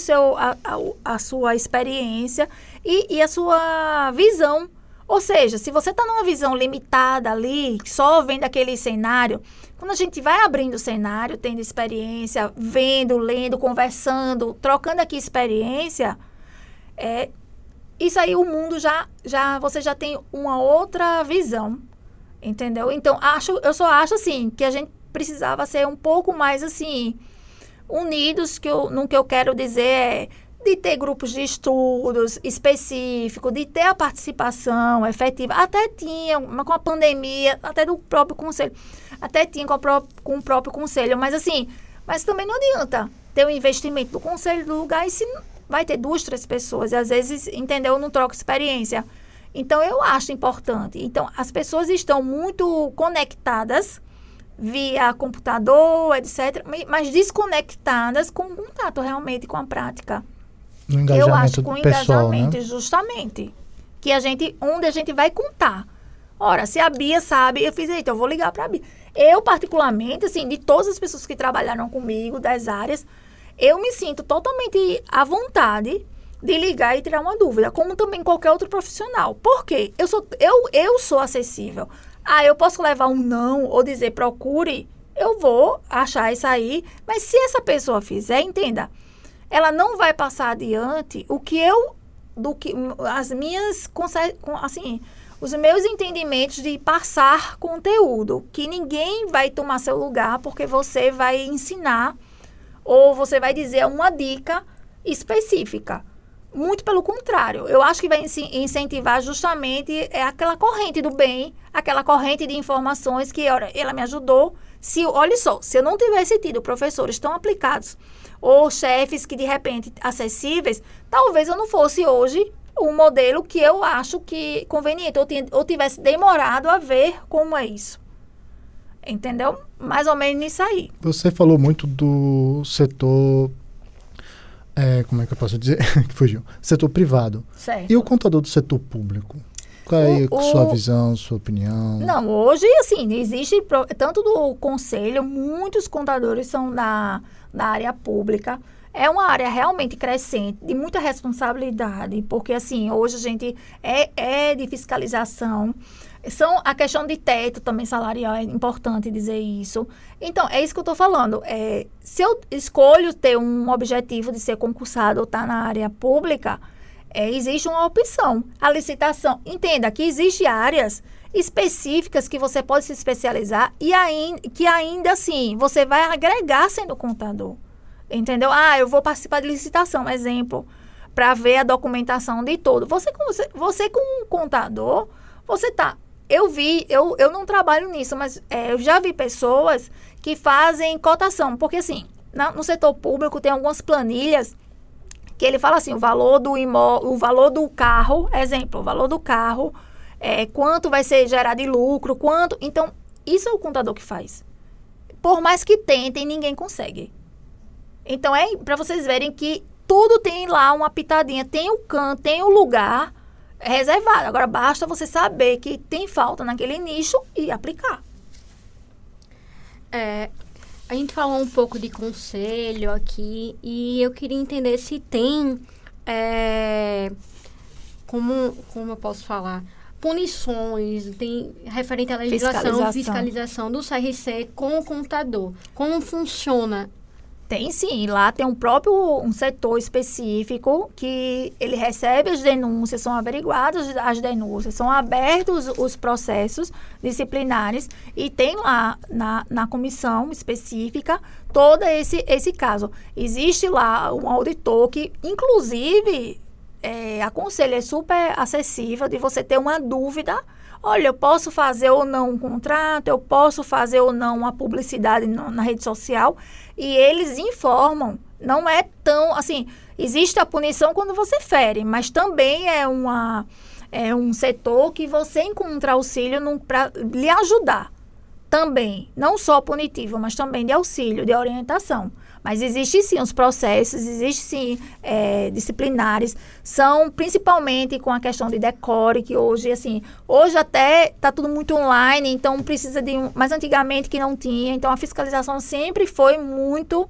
a sua experiência e a sua visão. Ou seja, se você está numa visão limitada ali, só vendo aquele cenário, quando a gente vai abrindo o cenário, tendo experiência, vendo, lendo, conversando, trocando aqui experiência, isso aí o mundo você já tem uma outra visão, entendeu? Então, eu só acho assim, que a gente precisava ser um pouco mais assim, unidos, no que eu quero dizer de ter grupos de estudos específicos, de ter a participação efetiva. Até tinha, com a pandemia, até do próprio conselho. Até tinha com o próprio conselho. Mas também não adianta ter o investimento do conselho do lugar e se vai ter 2, 3 pessoas. E às vezes, entendeu, não troca experiência. Então, eu acho importante. Então, as pessoas estão muito conectadas via computador, etc., mas desconectadas com o contato realmente com a prática. No engajamento eu acho, com o pessoal, engajamento, né? Justamente. Onde a gente vai contar. Ora, se a Bia sabe, eu vou ligar para a Bia. Eu, particularmente, assim, de todas as pessoas que trabalharam comigo, das áreas, eu me sinto totalmente à vontade de ligar e tirar uma dúvida, como também qualquer outro profissional. Por quê? Eu sou acessível. Eu posso levar um não ou dizer procure, eu vou achar isso aí, mas se essa pessoa fizer, entenda, ela não vai passar adiante o que eu do que as minhas, assim, os meus entendimentos de passar conteúdo, que ninguém vai tomar seu lugar porque você vai ensinar ou você vai dizer uma dica específica. Muito pelo contrário. Eu acho que vai incentivar justamente aquela corrente do bem, aquela corrente de informações que, olha, ela me ajudou. Olha só, se eu não tivesse tido professores tão aplicados ou chefes que, de repente, acessíveis, talvez eu não fosse hoje um modelo que eu acho que conveniente, ou tivesse demorado a ver como é isso. Entendeu? Mais ou menos nisso aí. Você falou muito do setor... como é que eu posso dizer? Fugiu. Setor privado. Certo. E o contador do setor público? Qual é a sua visão, sua opinião? Não, hoje, assim, existe, tanto do conselho, muitos contadores são da área pública. É uma área realmente crescente, de muita responsabilidade, porque, assim, hoje a gente é de fiscalização. A questão de teto também salarial, é importante dizer isso. Então, é isso que eu estou falando. Se eu escolho ter um objetivo de ser concursado ou estar na área pública, existe uma opção. A licitação, entenda que existem áreas específicas que você pode se especializar e que ainda assim você vai agregar sendo contador. Entendeu? Eu vou participar de licitação, exemplo, para ver a documentação de todo. Você como um contador, você está... Eu não trabalho nisso, mas eu já vi pessoas que fazem cotação. Porque, assim, no setor público tem algumas planilhas que ele fala assim, o valor do carro, exemplo, o valor do carro, quanto vai ser gerado de lucro, quanto... Então, isso é o contador que faz. Por mais que tentem, ninguém consegue. Então, para vocês verem que tudo tem lá uma pitadinha, tem o canto, tem o lugar reservado. Agora, basta você saber que tem falta naquele nicho e aplicar. A gente falou um pouco de conselho aqui e eu queria entender se tem, como eu posso falar, punições, tem referente à legislação, fiscalização do CRC com o contador. Como funciona? Tem sim, lá tem um setor específico que ele recebe as denúncias, são averiguadas as denúncias, são abertos os processos disciplinares e tem lá na comissão específica todo esse caso. Existe lá um auditor que, inclusive, aconselha, é super acessível de você ter uma dúvida. Olha, eu posso fazer ou não um contrato, eu posso fazer ou não uma publicidade na rede social. E eles informam. Não é tão, assim, existe a punição quando você fere, mas também é um setor que você encontra auxílio para lhe ajudar. Também, não só punitivo, mas também de auxílio, de orientação. Mas existem sim os processos, existem sim disciplinares, são principalmente com a questão de decore, que hoje até está tudo muito online, então precisa mas antigamente que não tinha, então a fiscalização sempre foi muito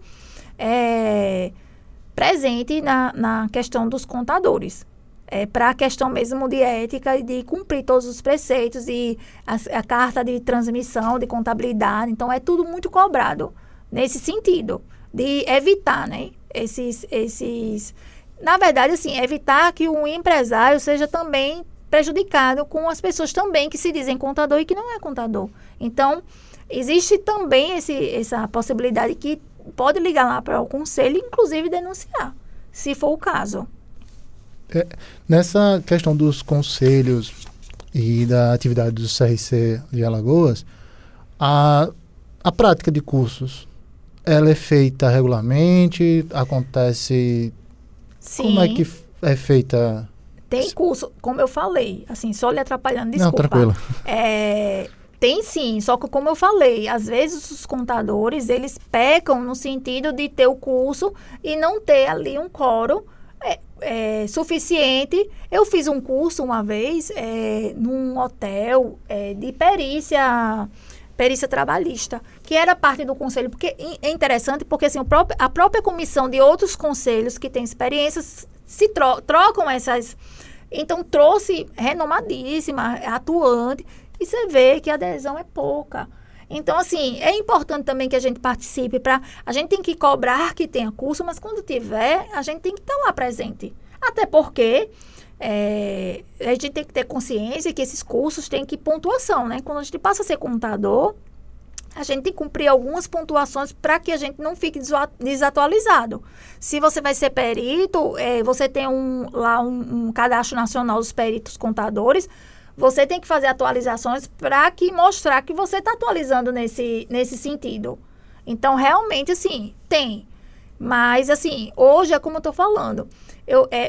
presente na questão dos contadores. Para a questão mesmo de ética e de cumprir todos os preceitos e a carta de transmissão, de contabilidade, então é tudo muito cobrado nesse sentido. De evitar, né, na verdade, assim, evitar que o empresário seja também prejudicado com as pessoas também que se dizem contador e que não é contador. Então, existe também essa possibilidade que pode ligar lá para o conselho e, inclusive, denunciar, se for o caso. Nessa questão dos conselhos e da atividade do CRC de Alagoas, a prática de cursos, ela é feita regularmente? Acontece... Sim. Como é que é feita? Tem curso, como eu falei, assim, só lhe atrapalhando, desculpa. Não, tranquilo. Tem sim, só que como eu falei, às vezes os contadores, eles pecam no sentido de ter o curso e não ter ali um quórum suficiente. Eu fiz um curso uma vez num hotel de perícia trabalhista, que era parte do conselho, porque é interessante, porque assim, a própria comissão de outros conselhos que têm experiências se trocam essas, então trouxe renomadíssima, atuante, e você vê que a adesão é pouca. Então, assim, é importante também que a gente participe, a gente tem que cobrar que tenha curso, mas quando tiver, a gente tem que estar lá presente. Até porque a gente tem que ter consciência que esses cursos têm que pontuação, né? Quando a gente passa a ser contador, a gente tem que cumprir algumas pontuações para que a gente não fique desatualizado. Se você vai ser perito, você tem um cadastro nacional dos peritos contadores, você tem que fazer atualizações para mostrar que você está atualizando nesse sentido. Então, realmente, assim, tem. Mas, assim, hoje é como eu estou falando.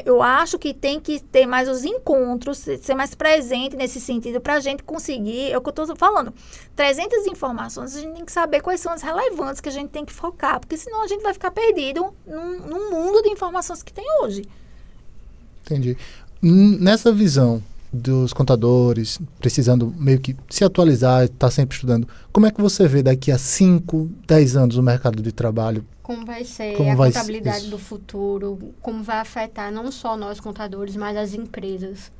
Eu acho que tem que ter mais os encontros, ser mais presente nesse sentido para a gente conseguir, é o que eu estou falando, 300 informações, a gente tem que saber quais são as relevantes que a gente tem que focar, porque senão a gente vai ficar perdido num mundo de informações que tem hoje. Entendi. Nessa visão dos contadores, precisando meio que se atualizar, estar sempre estudando, como é que você vê daqui a 5, 10 anos o mercado de trabalho? Como vai ser Como a vai contabilidade isso? do futuro, como vai afetar não só nós contadores, mas as empresas.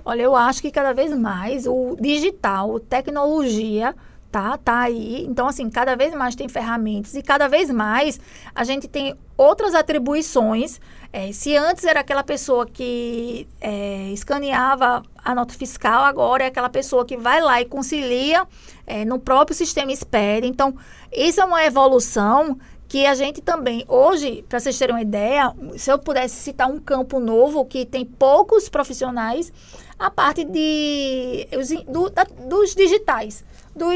Olha, eu acho que cada vez mais o digital, tecnologia, tá aí. Então, assim, cada vez mais tem ferramentas e cada vez mais a gente tem outras atribuições. Se antes era aquela pessoa que escaneava a nota fiscal, agora é aquela pessoa que vai lá e concilia no próprio sistema SPED. Então, isso é uma evolução que a gente também, hoje, para vocês terem uma ideia, se eu pudesse citar um campo novo que tem poucos profissionais, a parte dos digitais, do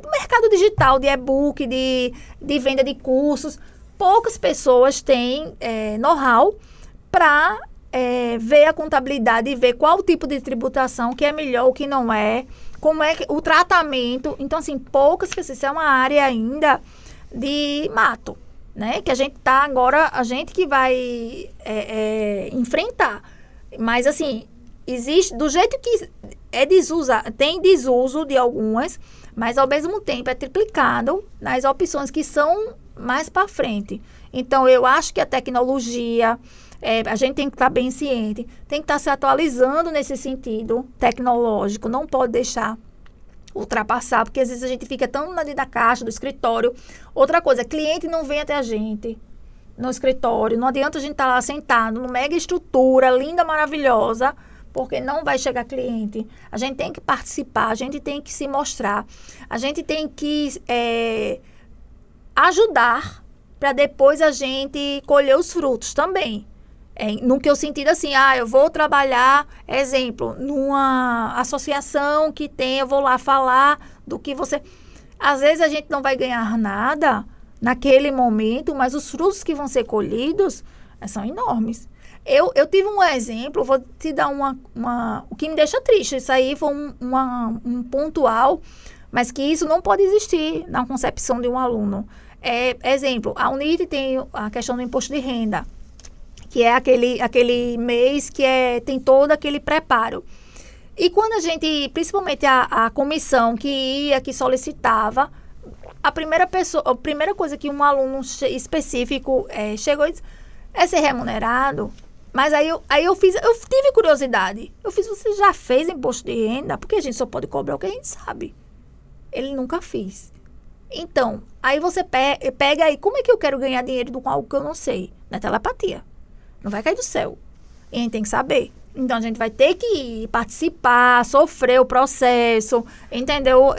mercado digital, de e-book, de venda de cursos. Poucas pessoas têm know-how para ver a contabilidade e ver qual tipo de tributação que é melhor, o que não é, como é o tratamento. Então, assim, poucas pessoas, isso é uma área ainda de mato, né? Que a gente tá agora, a gente que vai enfrentar. Mas, assim, existe, do jeito que tem desuso de algumas, mas ao mesmo tempo é triplicado nas opções que são mais para frente. Então, eu acho que a tecnologia, a gente tem que estar bem ciente, tem que estar se atualizando nesse sentido tecnológico, não pode deixar ultrapassar, porque às vezes a gente fica tão dentro da caixa, do escritório. Outra coisa, cliente não vem até a gente no escritório, não adianta a gente estar lá sentado, numa mega estrutura, linda, maravilhosa, porque não vai chegar cliente. A gente tem que participar, a gente tem que se mostrar, a gente tem que ajudar para depois a gente colher os frutos também. No que eu sentido assim, eu vou trabalhar, exemplo, numa associação que tem, eu vou lá falar do que você... Às vezes a gente não vai ganhar nada naquele momento, mas os frutos que vão ser colhidos são enormes. Eu tive um exemplo, vou te dar o que me deixa triste, isso aí foi um pontual, mas que isso não pode existir na concepção de um aluno. Exemplo, a UNIT tem a questão do imposto de renda, que é aquele mês que tem todo aquele preparo. E quando a gente, principalmente a comissão que solicitava, a primeira coisa que um aluno específico chegou e disse, é ser remunerado? Mas aí eu tive curiosidade. Você já fez imposto de renda? Porque a gente só pode cobrar o que a gente sabe. Ele nunca fez. Então, aí você pega aí, como é que eu quero ganhar dinheiro com algo que eu não sei? Na telepatia. Não vai cair do céu. E a gente tem que saber. Então, a gente vai ter que ir, participar, sofrer o processo, entendeu?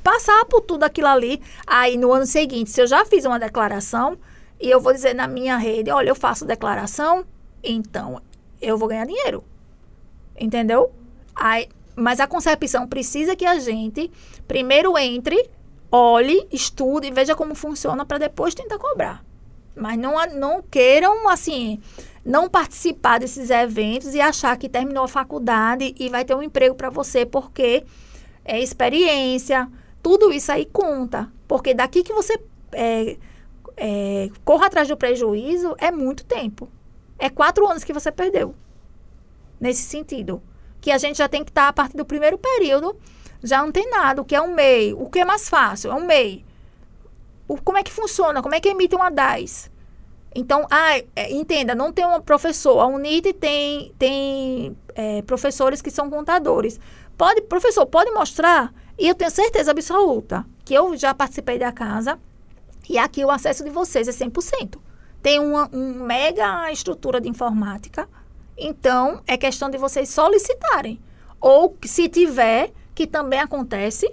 Passar por tudo aquilo ali. Aí, no ano seguinte, se eu já fiz uma declaração, e eu vou dizer na minha rede, olha, eu faço declaração, então, eu vou ganhar dinheiro. Entendeu? Mas a concepção precisa que a gente, primeiro entre, olhe, estude e veja como funciona para depois tentar cobrar. Mas não queiram, assim, não participar desses eventos e achar que terminou a faculdade e vai ter um emprego para você, porque é experiência, tudo isso aí conta. Porque daqui que você corra atrás do prejuízo, é muito tempo. É 4 anos que você perdeu. Nesse sentido. Que a gente já tem que estar, a partir do primeiro período, já antenado, o que é um MEI. O que é mais fácil? É um MEI. Como é que funciona? Como é que emite uma DAS? Então, entenda, não tem uma professor. A UNIT tem professores que são contadores. Professor, pode mostrar? E eu tenho certeza absoluta que eu já participei da casa e aqui o acesso de vocês é 100%. Tem uma mega estrutura de informática, Então, é questão de vocês solicitarem. Ou, se tiver, que também acontece,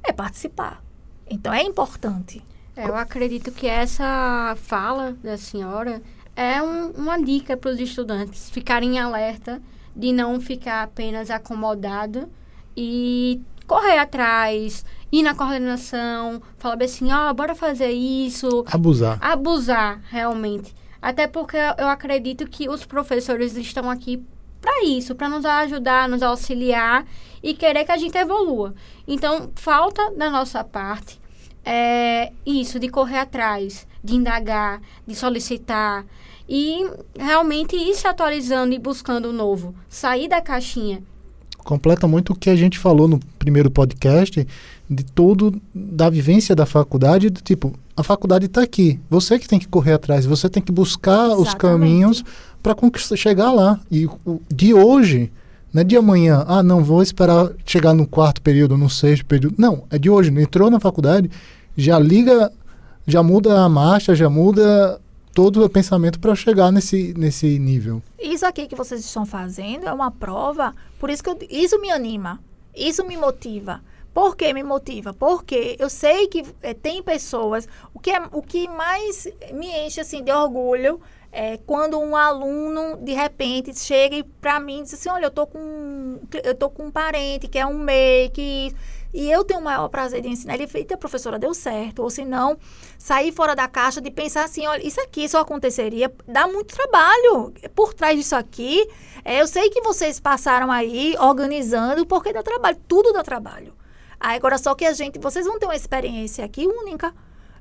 é participar. Então, é importante. Eu acredito que essa fala da senhora é uma dica para os estudantes ficarem em alerta de não ficar apenas acomodado e correr atrás, ir na coordenação, falar bem assim, bora fazer isso. Abusar, realmente. Até porque eu acredito que os professores estão aqui para isso, para nos ajudar, nos auxiliar e querer que a gente evolua. Então, falta da nossa parte isso, de correr atrás, de indagar, de solicitar e realmente ir se atualizando e buscando o novo. Sair da caixinha. Completa muito o que a gente falou no primeiro podcast, de tudo, da vivência da faculdade, do tipo, a faculdade está aqui, você que tem que correr atrás, você tem que buscar os caminhos para chegar lá. E de hoje, não é de amanhã, não, vou esperar chegar no 4º período, no 6º período. Não, é de hoje, entrou na faculdade, já liga, já muda a marcha, já muda todo o pensamento para chegar nesse nível. Isso aqui que vocês estão fazendo é uma prova, por isso que isso me anima, isso me motiva. Por que me motiva? Porque eu sei que tem pessoas, o que mais me enche assim, de orgulho é quando um aluno, de repente, chega para mim e diz assim, olha, eu tô com um parente que é um MEI, e eu tenho o maior prazer de ensinar. Ele fez, a professora deu certo. Ou se não, sair fora da caixa de pensar assim, olha, isso aqui só aconteceria, dá muito trabalho. Por trás disso aqui, eu sei que vocês passaram aí organizando, porque dá trabalho, tudo dá trabalho. Agora, só que vocês vão ter uma experiência aqui única,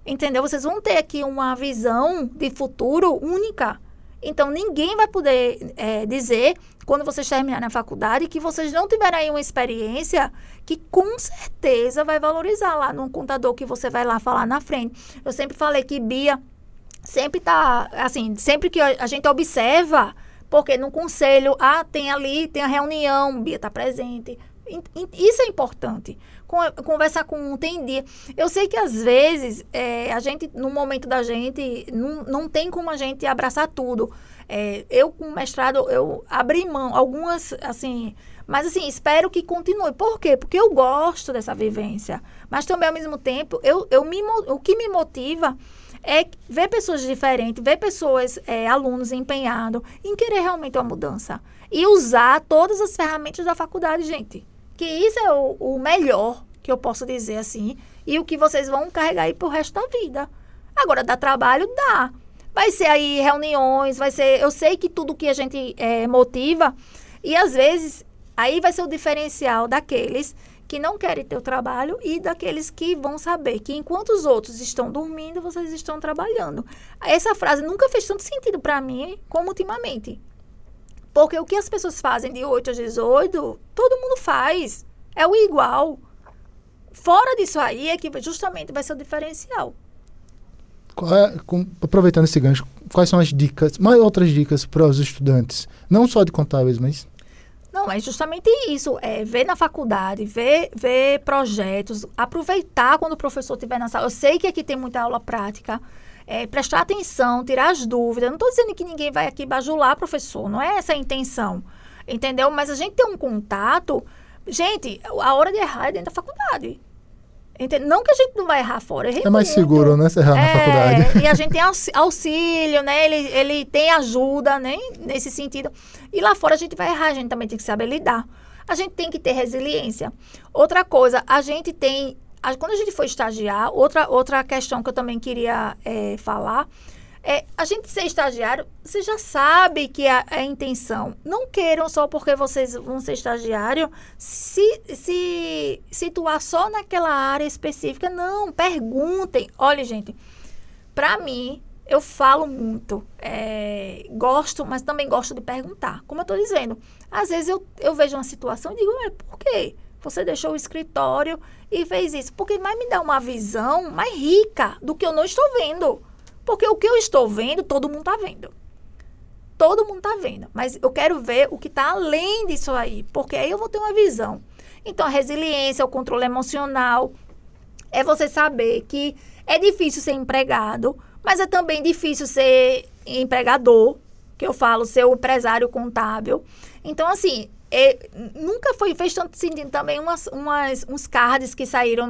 entendeu? Vocês vão ter aqui uma visão de futuro única. Então, ninguém vai poder dizer, quando vocês terminarem a faculdade, que vocês não tiveram aí uma experiência que, com certeza, vai valorizar lá no contador que você vai lá falar na frente. Eu sempre falei que Bia sempre está, assim, sempre que a gente observa, porque no conselho, tem a reunião, Bia está presente. Isso é importante. Conversar com tem dia. Eu sei que às vezes a gente, no momento da gente, não tem como a gente abraçar tudo. Eu com o mestrado, eu abri mão, algumas, assim, mas assim, espero que continue. Por quê? Porque eu gosto dessa vivência. Mas também, ao mesmo tempo, o que me motiva é ver pessoas diferentes, ver pessoas, alunos empenhados em querer realmente uma mudança. E usar todas as ferramentas da faculdade, gente. Que isso é o melhor que eu posso dizer assim, e o que vocês vão carregar aí pro resto da vida. Agora, dá trabalho? Dá. Vai ser aí reuniões, eu sei que tudo que a gente motiva, e às vezes, aí vai ser o diferencial daqueles que não querem ter o trabalho e daqueles que vão saber que enquanto os outros estão dormindo, vocês estão trabalhando. Essa frase nunca fez tanto sentido para mim como ultimamente. Porque o que as pessoas fazem de 8 às 18, todo mundo faz. É o igual. Fora disso aí é que justamente vai ser o diferencial. Aproveitando esse gancho, quais são as dicas, mais outras dicas para os estudantes? Não só de contábeis, mas... Não, é justamente isso. Ver na faculdade, ver projetos, aproveitar quando o professor estiver na sala. Eu sei que aqui tem muita aula prática. Prestar atenção, tirar as dúvidas. Não estou dizendo que ninguém vai aqui bajular professor, não é essa a intenção, entendeu? Mas a gente tem um contato, gente, a hora de errar é dentro da faculdade. Não que a gente não vai errar fora. É mais seguro, né, se errar na faculdade. E a gente tem auxílio, né, ele tem ajuda, né, nesse sentido. E lá fora a gente vai errar, a gente também tem que saber lidar. A gente tem que ter resiliência. Outra coisa, quando a gente for estagiar, outra questão que eu também queria falar, a gente ser estagiário, você já sabe que é a intenção. Não queiram só porque vocês vão ser estagiário se situar só naquela área específica. Não, perguntem. Olha, gente, para mim, eu falo muito, gosto, mas também gosto de perguntar. Como eu estou dizendo, às vezes eu vejo uma situação e digo, por quê? Você deixou o escritório e fez isso. Porque vai me dar uma visão mais rica do que eu não estou vendo. Porque o que eu estou vendo, todo mundo está vendo. Todo mundo está vendo. Mas eu quero ver o que está além disso aí. Porque aí eu vou ter uma visão. Então, a resiliência, o controle emocional, é você saber que é difícil ser empregado, mas é também difícil ser empregador. que eu falo, ser o empresário contábil. Então, assim, nunca fez tanto sentido também uns cards que saíram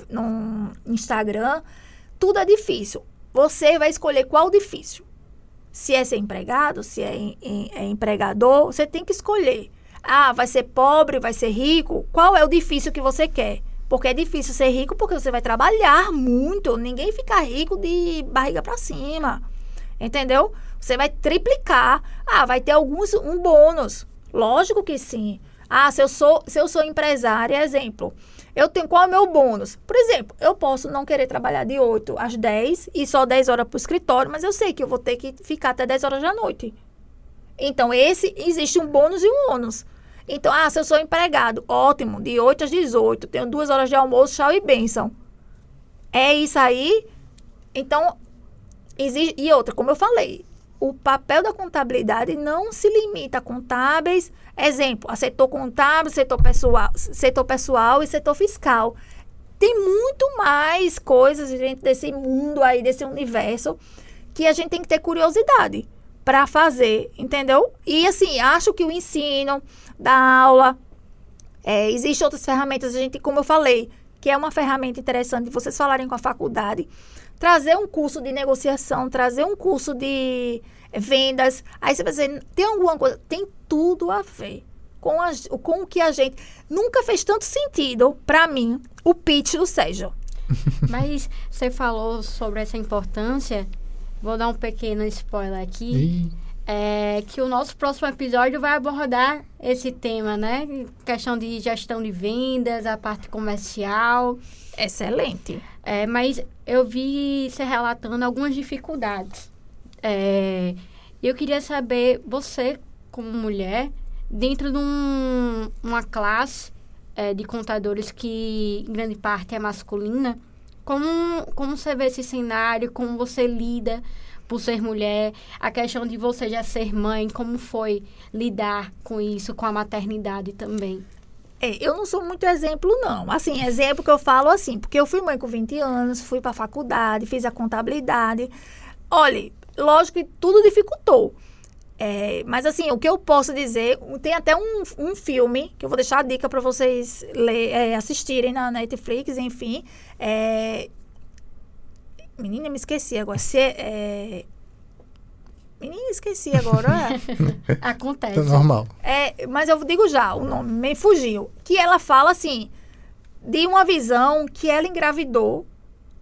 no Instagram. Tudo é difícil. Você vai escolher qual difícil. Se é ser empregado, se é empregador, você tem que escolher. Vai ser pobre, vai ser rico? Qual é o difícil que você quer? Porque é difícil ser rico porque você vai trabalhar muito. Ninguém fica rico de barriga para cima. Entendeu? Você vai triplicar. Vai ter um bônus. Lógico que sim. Se eu sou empresária, exemplo, qual é o meu bônus? Por exemplo, eu posso não querer trabalhar de 8 às 10 e só 10 horas para o escritório, mas eu sei que eu vou ter que ficar até 10 horas da noite. Então, existe um bônus e um ônus. Então, se eu sou empregado, ótimo, de 8 às 18, tenho 2 horas de almoço, tchau e bênção. É isso aí. Então, existe. E outra, como eu falei, o papel da contabilidade não se limita a contábeis, exemplo, a setor contábil, setor pessoal e setor fiscal. Tem muito mais coisas dentro desse mundo aí, desse universo, que a gente tem que ter curiosidade para fazer, entendeu? E assim, acho que o ensino da aula, existem outras ferramentas, como eu falei, que é uma ferramenta interessante de vocês falarem com a faculdade, trazer um curso de negociação, trazer um curso de vendas. Aí você vai dizer, tem alguma coisa? Tem tudo a ver com o que a gente... Nunca fez tanto sentido, para mim, o pitch do Sérgio. Mas você falou sobre essa importância, vou dar um pequeno spoiler aqui, que o nosso próximo episódio vai abordar esse tema, né? Questão de gestão de vendas, a parte comercial. Excelente. Mas eu vi você relatando algumas dificuldades. Eu queria saber, você, como mulher, dentro de uma classe de contadores que, em grande parte, é masculina, como você vê esse cenário, como você lida por ser mulher, a questão de você já ser mãe, como foi lidar com isso, com a maternidade também? Eu não sou muito exemplo, não. Assim, exemplo que eu falo assim, porque eu fui mãe com 20 anos, fui para a faculdade, fiz a contabilidade. Olha, lógico que tudo dificultou. Mas assim, o que eu posso dizer, tem até um filme, que eu vou deixar a dica para vocês assistirem na Netflix, enfim. Menina, me esqueci agora. Menina, esqueci agora. Acontece. É normal. Mas eu digo já, o nome me fugiu. Que ela fala assim, de uma visão que ela engravidou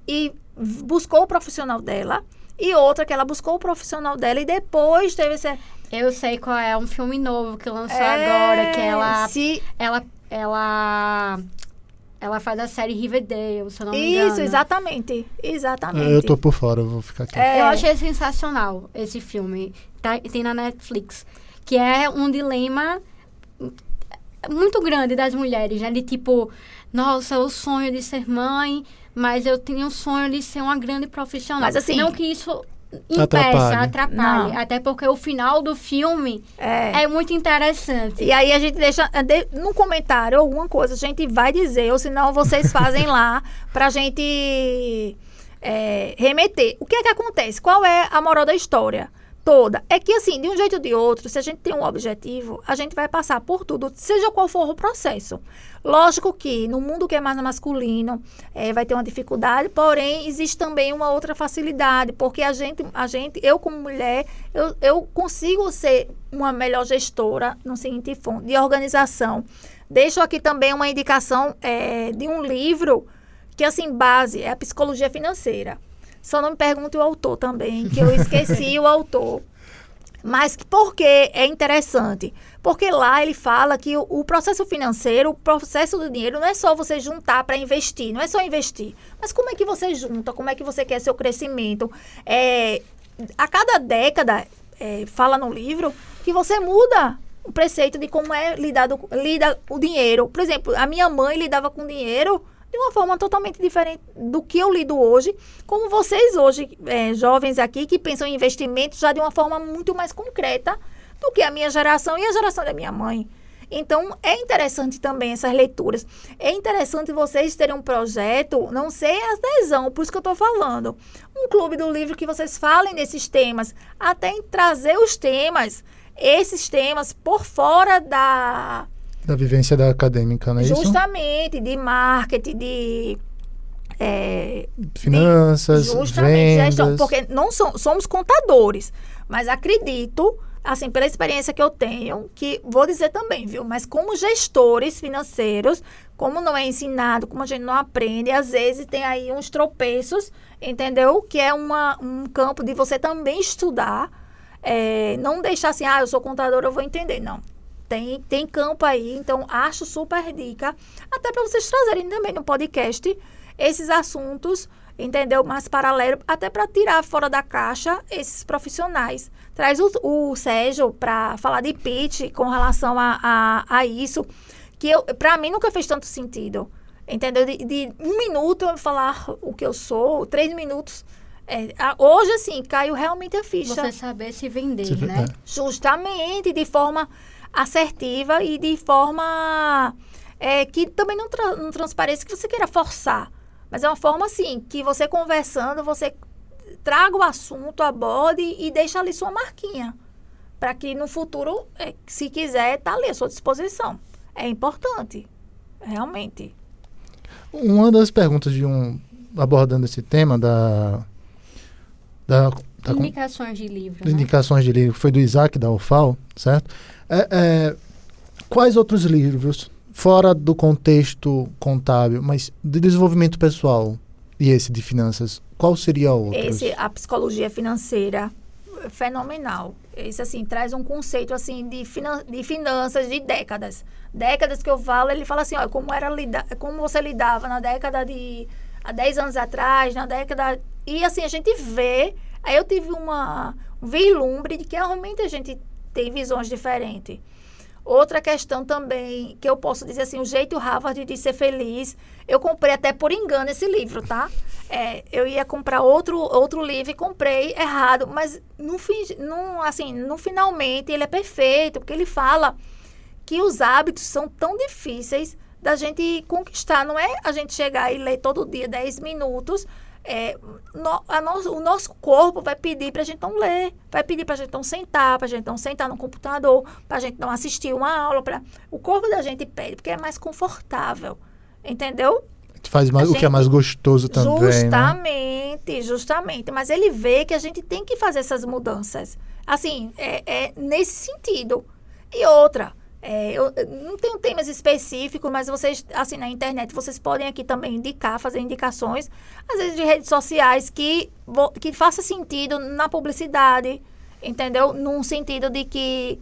e buscou o profissional dela. E outra que ela buscou o profissional dela e depois teve esse... Eu sei qual é, um filme novo que lançou agora, que ela faz a série Riverdale, se eu não me engano. Isso, exatamente. Eu tô por fora, eu vou ficar aqui. Eu achei sensacional esse filme. Tem na Netflix. Que é um dilema muito grande das mulheres, né? De tipo, nossa, o sonho de ser mãe, mas eu tenho o sonho de ser uma grande profissional. Mas assim... Não que isso impeça, atrapalhe. Até porque o final do filme é muito interessante. E aí a gente deixa no comentário alguma coisa, a gente vai dizer, ou senão vocês fazem lá pra gente remeter. O que é que acontece? Qual é a moral da história toda? É que assim, de um jeito ou de outro, se a gente tem um objetivo, a gente vai passar por tudo, seja qual for o processo. Lógico que no mundo que é mais masculino, vai ter uma dificuldade, porém, existe também uma outra facilidade, porque eu como mulher, eu consigo ser uma melhor gestora no seguinte ponto, de organização. Deixo aqui também uma indicação de um livro que, assim, base é a psicologia financeira. Só não me pergunte o autor também, que eu esqueci o autor. Mas por que é interessante? Porque lá ele fala que o processo financeiro, o processo do dinheiro, não é só você juntar para investir, não é só investir. Mas como é que você junta? Como é que você quer seu crescimento? A cada década, fala no livro, que você muda o preceito de como lida o dinheiro. Por exemplo, a minha mãe lidava com dinheiro de uma forma totalmente diferente do que eu lido hoje, como vocês hoje, jovens aqui, que pensam em investimento já de uma forma muito mais concreta do que a minha geração e a geração da minha mãe. Então, é interessante também essas leituras. É interessante vocês terem um projeto, não sei a adesão, por isso que eu estou falando. Um clube do livro que vocês falem desses temas, até em trazer os temas, esses temas por fora da vivência da acadêmica, não é isso? Justamente, de marketing, de... finanças, vendas. Gestão, porque não somos contadores, mas acredito, assim, pela experiência que eu tenho, que vou dizer também, viu? Mas como gestores financeiros, como não é ensinado, como a gente não aprende, às vezes tem aí uns tropeços, entendeu? Que é um campo de você também estudar, não deixar assim, eu sou contador, eu vou entender, não. Tem campo aí, então acho super dica, até para vocês trazerem também no podcast esses assuntos, entendeu? Mais paralelo, até para tirar fora da caixa esses profissionais. Traz o Sérgio para falar de pitch com relação a isso, que para mim nunca fez tanto sentido, entendeu? De 1 minuto eu falar o que eu sou, 3 minutos. Hoje, assim, caiu realmente a ficha. Você saber se vender, né? Justamente, de forma assertiva e de forma que também não transpareça que você queira forçar. Mas é uma forma, assim, que você conversando, você traga o assunto, aborde e deixa ali sua marquinha. Para que no futuro, se quiser, tá ali à sua disposição. É importante, realmente. Uma das perguntas abordando esse tema indicações de livro. Né? Indicações de livro, foi do Isaac da UFAL, certo? Quais outros livros, fora do contexto contábil, mas de desenvolvimento pessoal e esse de finanças, qual seria outro? A psicologia financeira, fenomenal. Esse, assim, traz um conceito, assim, de finanças de décadas. Décadas que eu falo, ele fala assim, como você lidava na década há 10 anos atrás, na década... E, assim, a gente vê... Aí eu tive um vislumbre de que realmente a gente tem visões diferentes. Outra questão também, que eu posso dizer assim, o jeito Harvard de ser feliz. Eu comprei até por engano esse livro, tá? Eu ia comprar outro livro e comprei errado. Mas, no finalmente, ele é perfeito, porque ele fala que os hábitos são tão difíceis da gente conquistar. Não é a gente chegar e ler todo dia 10 minutos... o nosso corpo vai pedir para a gente não ler, vai pedir para a gente não sentar, para a gente não sentar no computador, para a gente não assistir uma aula. O corpo da gente pede, porque é mais confortável, entendeu? Faz mais, o que é mais gostoso também, Justamente. Mas ele vê que a gente tem que fazer essas mudanças. Assim, nesse sentido. E outra... eu não tenho temas específicos, mas vocês, assim, na internet, vocês podem aqui também fazer indicações, às vezes de redes sociais que faça sentido na publicidade, entendeu? Num sentido de que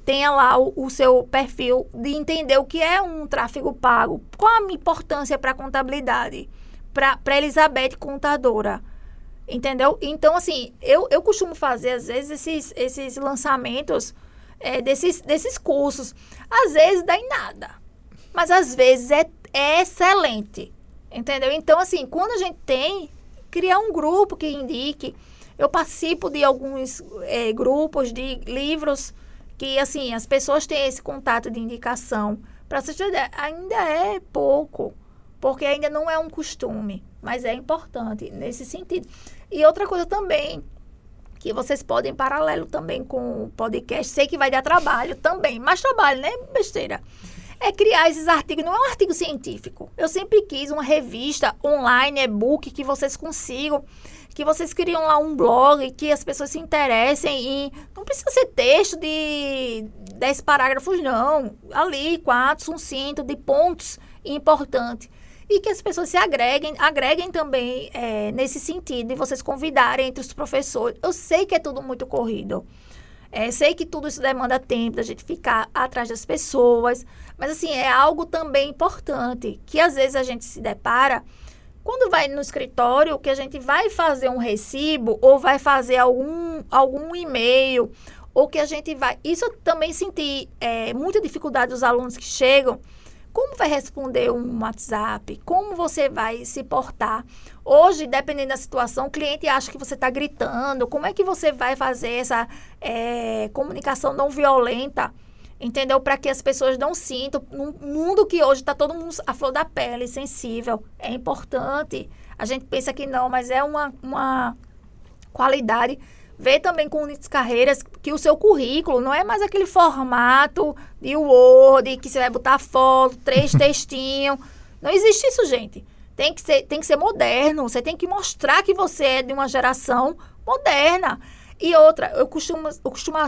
tenha lá o seu perfil, de entender o que é um tráfego pago, qual a importância para a contabilidade, para Elizabeth contadora. Entendeu? Então, assim, eu costumo fazer, às vezes, esses lançamentos desses cursos. Às vezes dá em nada, mas às vezes é excelente, entendeu? Então, assim, quando a gente criar um grupo que indique, eu participo de alguns grupos de livros que, assim, as pessoas têm esse contato de indicação. Para vocês terem ideia, ainda é pouco, porque ainda não é um costume, mas é importante nesse sentido. E outra coisa também, que vocês podem, em paralelo também com o podcast, sei que vai dar trabalho também, mas trabalho, né? Besteira. É criar esses artigos, não é um artigo científico. Eu sempre quis uma revista online, e-book, que vocês consigam, que vocês criam lá um blog, que as pessoas se interessem em... Não precisa ser texto de 10 parágrafos, não. Ali, 4, um cinto de pontos importantes. E que as pessoas se agreguem também nesse sentido, de vocês convidarem entre os professores. Eu sei que é tudo muito corrido. Sei que tudo isso demanda tempo, da gente ficar atrás das pessoas. Mas, assim, é algo também importante, que às vezes a gente se depara, quando vai no escritório, que a gente vai fazer um recibo, ou vai fazer algum e-mail, ou que a gente vai... Isso eu também senti muita dificuldade dos alunos que chegam. Como vai responder um WhatsApp? Como você vai se portar? Hoje, dependendo da situação, o cliente acha que você está gritando. Como é que você vai fazer essa comunicação não violenta? Entendeu? Para que as pessoas não sintam, num mundo que hoje está todo mundo à flor da pele, sensível, é importante. A gente pensa que não, mas é uma qualidade. Ver também com Unites Carreiras que o seu currículo não é mais aquele formato de Word, que você vai botar foto, 3 textinhos. Não existe isso, gente. Tem que ser moderno. Você tem que mostrar que você é de uma geração moderna. E outra, eu costumo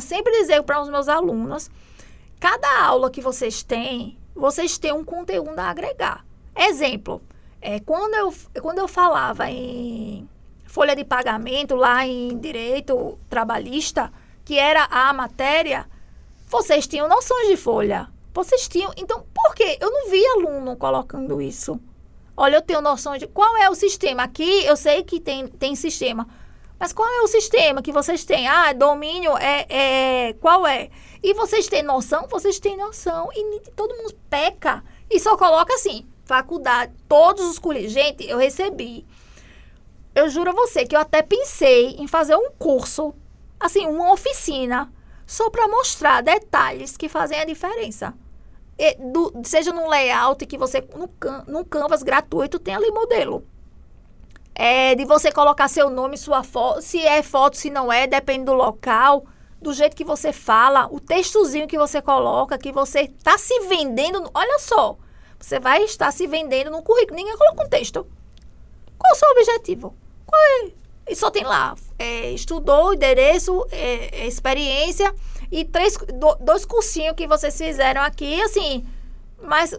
sempre dizer para os meus alunos, cada aula que vocês têm um conteúdo a agregar. Exemplo, quando eu falava em folha de pagamento, lá em direito trabalhista, que era a matéria, vocês tinham noções de folha. Vocês tinham. Então, por quê? Eu não vi aluno colocando isso. Olha, eu tenho noção de qual é o sistema. Aqui eu sei que tem sistema. Mas qual é o sistema que vocês têm? Domínio qual é? E vocês têm noção? Vocês têm noção. E todo mundo peca. E só coloca assim, faculdade, todos os cursos. Gente, eu recebi. Eu juro a você que eu até pensei em fazer um curso, assim, uma oficina, só para mostrar detalhes que fazem a diferença. Seja no layout que você, no Canvas gratuito, tem ali modelo. De você colocar seu nome, sua foto, se é foto, se não é, depende do local, do jeito que você fala, o textozinho que você coloca, que você está se vendendo. Olha só, você vai estar se vendendo no currículo. Ninguém coloca um texto. Qual é o seu objetivo? Qual é? E só tem lá, estudou, endereço, experiência e 2 cursinhos que vocês fizeram aqui, assim, mas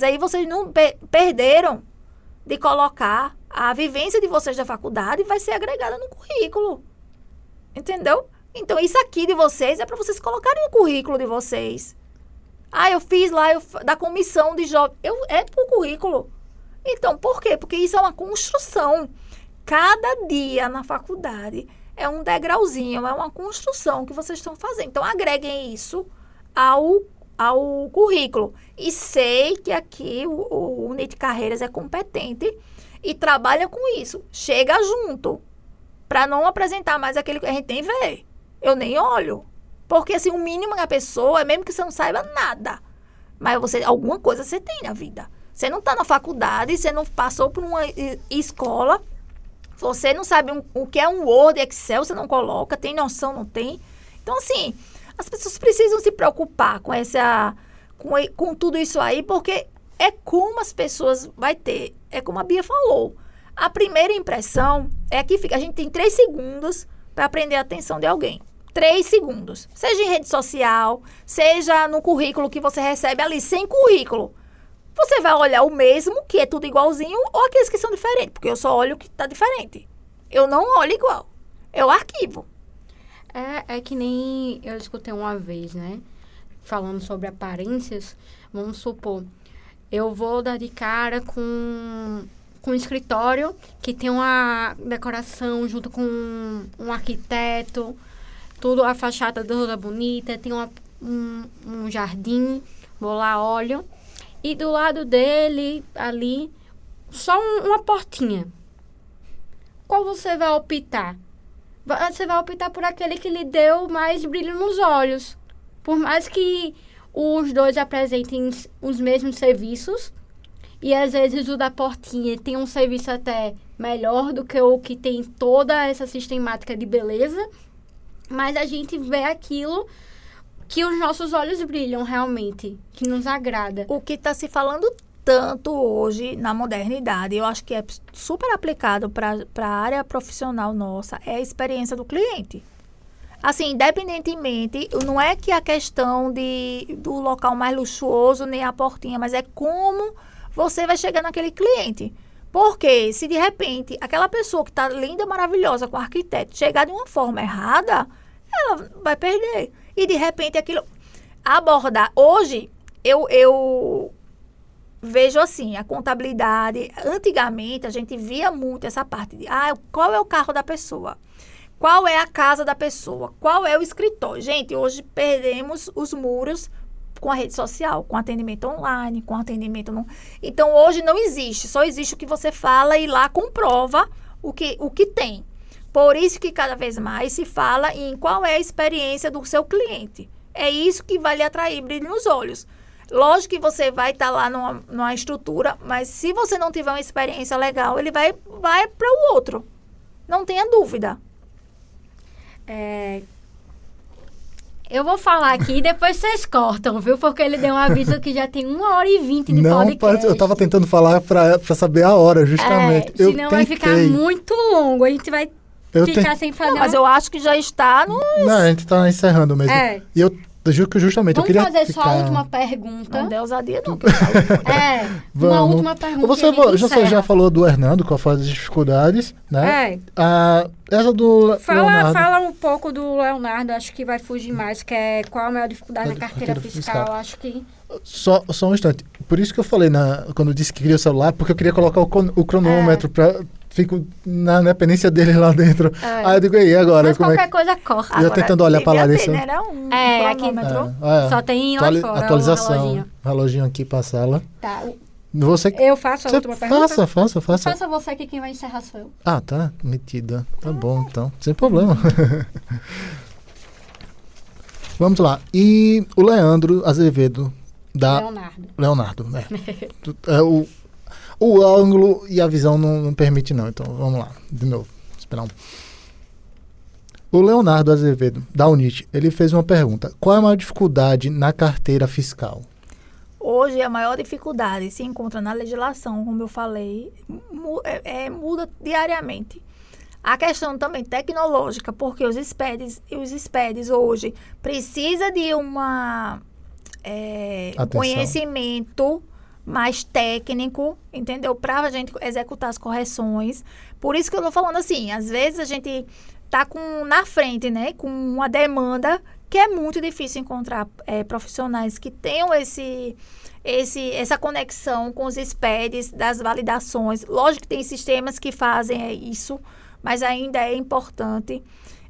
aí vocês não perderam de colocar a vivência de vocês da faculdade vai ser agregada no currículo. Entendeu? Então, isso aqui de vocês é para vocês colocarem no currículo de vocês. Eu fiz lá da comissão de jovens. É pro currículo. Então, por quê? Porque isso é uma construção. Cada dia na faculdade é um degrauzinho, é uma construção que vocês estão fazendo. Então, agreguem isso ao currículo. E sei que aqui o Unites Carreiras é competente e trabalha com isso. Chega junto, para não apresentar mais aquele que a gente nem vê. Eu nem olho. Porque, assim, o mínimo da pessoa é mesmo que você não saiba nada. Mas alguma coisa você tem na vida. Você não está na faculdade, você não passou por uma escola, você não sabe o que é um Word, Excel, você não coloca, tem noção, não tem. Então, assim, as pessoas precisam se preocupar com tudo isso aí, porque é como as pessoas vai ter, é como a Bia falou. A primeira impressão é que a gente tem 3 segundos para prender a atenção de alguém. 3 segundos. Seja em rede social, seja no currículo que você recebe ali, sem currículo. Você vai olhar o mesmo, que é tudo igualzinho, ou aqueles que são diferentes. Porque eu só olho o que está diferente. Eu não olho igual. Eu arquivo. É que nem eu escutei uma vez, né? Falando sobre aparências. Vamos supor, eu vou dar de cara com um escritório que tem uma decoração junto com um arquiteto. Tudo, a fachada toda bonita. Tem um jardim. Vou lá, olho. E do lado dele, ali, só uma portinha. Qual você vai optar? Você vai optar por aquele que lhe deu mais brilho nos olhos. Por mais que os dois apresentem os mesmos serviços, e às vezes o da portinha tem um serviço até melhor do que o que tem toda essa sistemática de beleza, mas a gente vê aquilo que os nossos olhos brilham realmente, que nos agrada. O que está se falando tanto hoje na modernidade, eu acho que é super aplicado para a área profissional nossa, é a experiência do cliente. Assim, independentemente, não é que a questão do local mais luxuoso, nem a portinha, mas é como você vai chegar naquele cliente. Porque se de repente aquela pessoa que está linda, maravilhosa com o arquiteto chegar de uma forma errada, ela vai perder. E de repente aquilo abordar. Hoje, eu vejo assim, a contabilidade. Antigamente, a gente via muito essa parte de qual é o carro da pessoa? Qual é a casa da pessoa? Qual é o escritório? Gente, hoje perdemos os muros com a rede social, com atendimento online, com atendimento... Então, hoje não existe. Só existe o que você fala e lá comprova o que tem. Por isso que cada vez mais se fala em qual é a experiência do seu cliente. é isso que vai lhe atrair brilho nos olhos. Lógico que você vai estar lá numa estrutura, mas se você não tiver uma experiência legal, ele vai para o outro. Não tenha dúvida. Eu vou falar aqui e depois vocês cortam, viu? Porque ele deu um aviso que já tem 1h20 de podcast. Eu tava tentando falar pra saber a hora, justamente. Senão vai ficar muito longo. A gente vai ficar sem fazer... Mas eu acho que já está no... Não, a gente tá encerrando mesmo. E eu juro que justamente Vamos eu queria fazer só a última pergunta. Não deu ousadia, não. Uma última pergunta. Você já falou do Hernando, qual foram as dificuldades, né? Essa do Leonardo. Fala um pouco do Leonardo, acho que vai fugir mais, que é qual a maior dificuldade na carteira fiscal, acho que... Só um instante. Por isso que eu falei, quando eu disse que queria o celular, porque eu queria colocar o cronômetro fico na dependência dele lá dentro. Aí eu digo, e agora? Mas qualquer coisa corta. Eu tentando olhar para lá desse... Era um cronômetro. Só tem lá fora atualização. Reloginho aqui para a sala. Tá. Eu faço a última pergunta? Faça. Faça você, que quem vai encerrar sou eu. Tá. Metida. Tá bom, então. Sem problema. Vamos lá. E o Leandro Azevedo Leonardo, né? O ângulo e a visão não permite, não. Então, vamos lá. De novo. Esperar O Leonardo Azevedo, da UNIT, ele fez uma pergunta. Qual é a maior dificuldade na carteira fiscal? Hoje, a maior dificuldade se encontra na legislação, como eu falei, muda diariamente. A questão também tecnológica, porque os SPEDs hoje precisam de conhecimento mais técnico, entendeu? Para a gente executar as correções. Por isso que eu estou falando assim, às vezes a gente está na frente, né? Com uma demanda que é muito difícil encontrar profissionais que tenham essa conexão com os SPEDs, das validações. Lógico que tem sistemas que fazem isso, mas ainda é importante.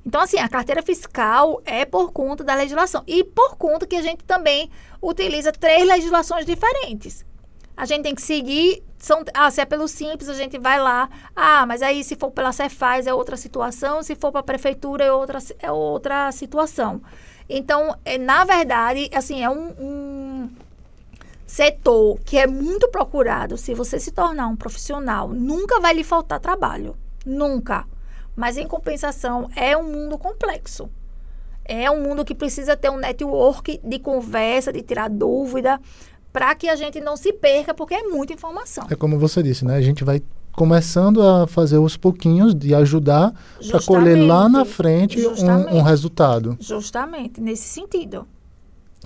Então, assim, a carteira fiscal é por conta da legislação. E por conta que a gente também utiliza 3 legislações diferentes. A gente tem que seguir, se é pelo Simples, a gente vai lá. Mas aí se for pela Cefaz é outra situação, se for para a prefeitura é outra situação. Então, na verdade, assim, é um setor que é muito procurado. Se você se tornar um profissional, nunca vai lhe faltar trabalho. Nunca. Mas, em compensação, é um mundo complexo. É um mundo que precisa ter um network de conversa, de tirar dúvida, para que a gente não se perca, porque é muita informação. É como você disse, né? A gente vai começando a fazer os pouquinhos de ajudar para colher lá na frente um resultado. Justamente, nesse sentido.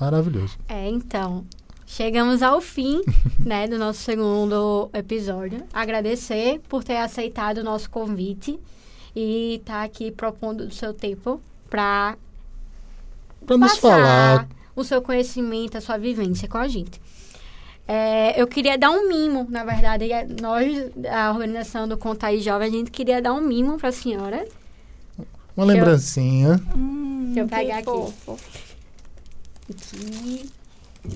Maravilhoso. Então, chegamos ao fim, né, do nosso segundo episódio. Agradecer por ter aceitado o nosso convite e estar aqui propondo o seu tempo para nos falar o seu conhecimento, a sua vivência com a gente. Eu queria dar um mimo, na verdade. Nós, a organização do Contaí Jovem, a gente queria dar um mimo para a senhora. Uma lembrancinha. Deixa eu pegar aqui.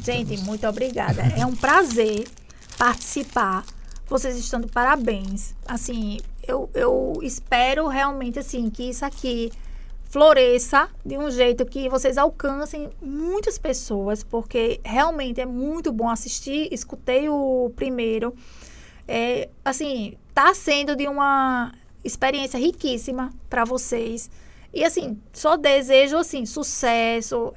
Gente, muito obrigada. É um prazer participar. Vocês estão de parabéns. Assim, eu espero realmente assim que isso aqui floresça de um jeito que vocês alcancem muitas pessoas, porque realmente é muito bom assistir. Escutei o primeiro. Assim, tá sendo de uma experiência riquíssima para vocês. E, assim, só desejo, assim, sucesso,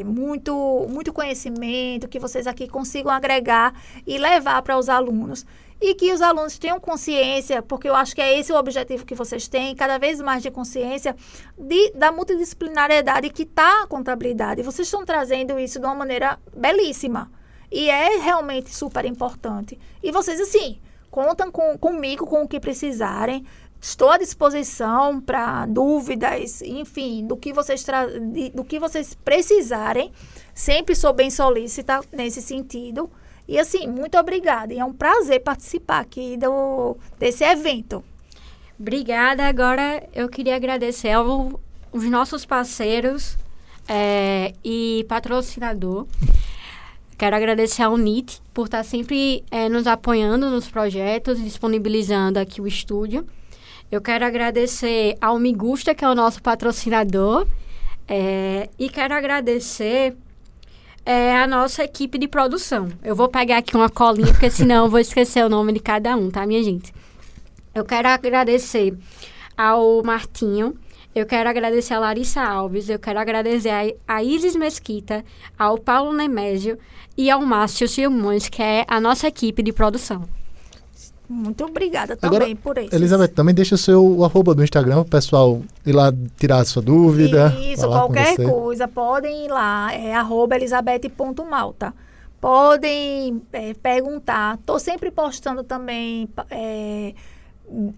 muito conhecimento, que vocês aqui consigam agregar e levar para os alunos. E que os alunos tenham consciência, porque eu acho que é esse o objetivo que vocês têm, cada vez mais de consciência da multidisciplinariedade que está a contabilidade. Vocês estão trazendo isso de uma maneira belíssima. E é realmente super importante. E vocês, assim, contam comigo com o que precisarem. Estou à disposição para dúvidas, enfim, do que vocês precisarem. Sempre sou bem solícita nesse sentido. E, assim, muito obrigada. E é um prazer participar aqui desse evento. Obrigada. Agora, eu queria agradecer aos nossos parceiros e patrocinador. Quero agradecer à UNIT por estar sempre nos apoiando nos projetos, disponibilizando aqui o estúdio. Eu quero agradecer ao Migusta, que é o nosso patrocinador. E quero agradecer a nossa equipe de produção. Eu vou pegar aqui uma colinha, porque senão eu vou esquecer o nome de cada um, tá, minha gente? Eu quero agradecer ao Martinho, eu quero agradecer a Larissa Alves, eu quero agradecer a Isis Mesquita, ao Paulo Nemésio e ao Márcio Simões, que é a nossa equipe de produção. Muito obrigada também por isso. Elizabeth, também deixa o arroba do Instagram para o pessoal ir lá tirar a sua dúvida. Isso, qualquer coisa, podem ir lá, @elizabeth.malta. Podem perguntar. Estou sempre postando também,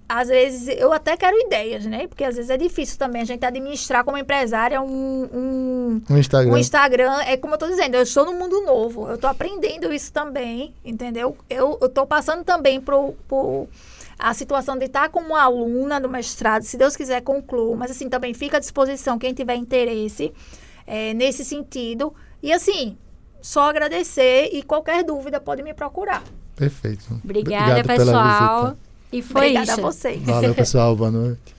às vezes, eu até quero ideias, né? Porque às vezes é difícil também a gente administrar como empresária um Instagram. É como eu estou dizendo, eu estou no mundo novo, eu estou aprendendo isso também, entendeu? Eu estou passando também por a situação de estar como aluna do mestrado, se Deus quiser concluo, mas assim, também fica à disposição quem tiver interesse nesse sentido. E assim, só agradecer e qualquer dúvida pode me procurar. Perfeito. Obrigada, pessoal. E foi Obrigada isso. a vocês. Valeu, pessoal. Boa noite.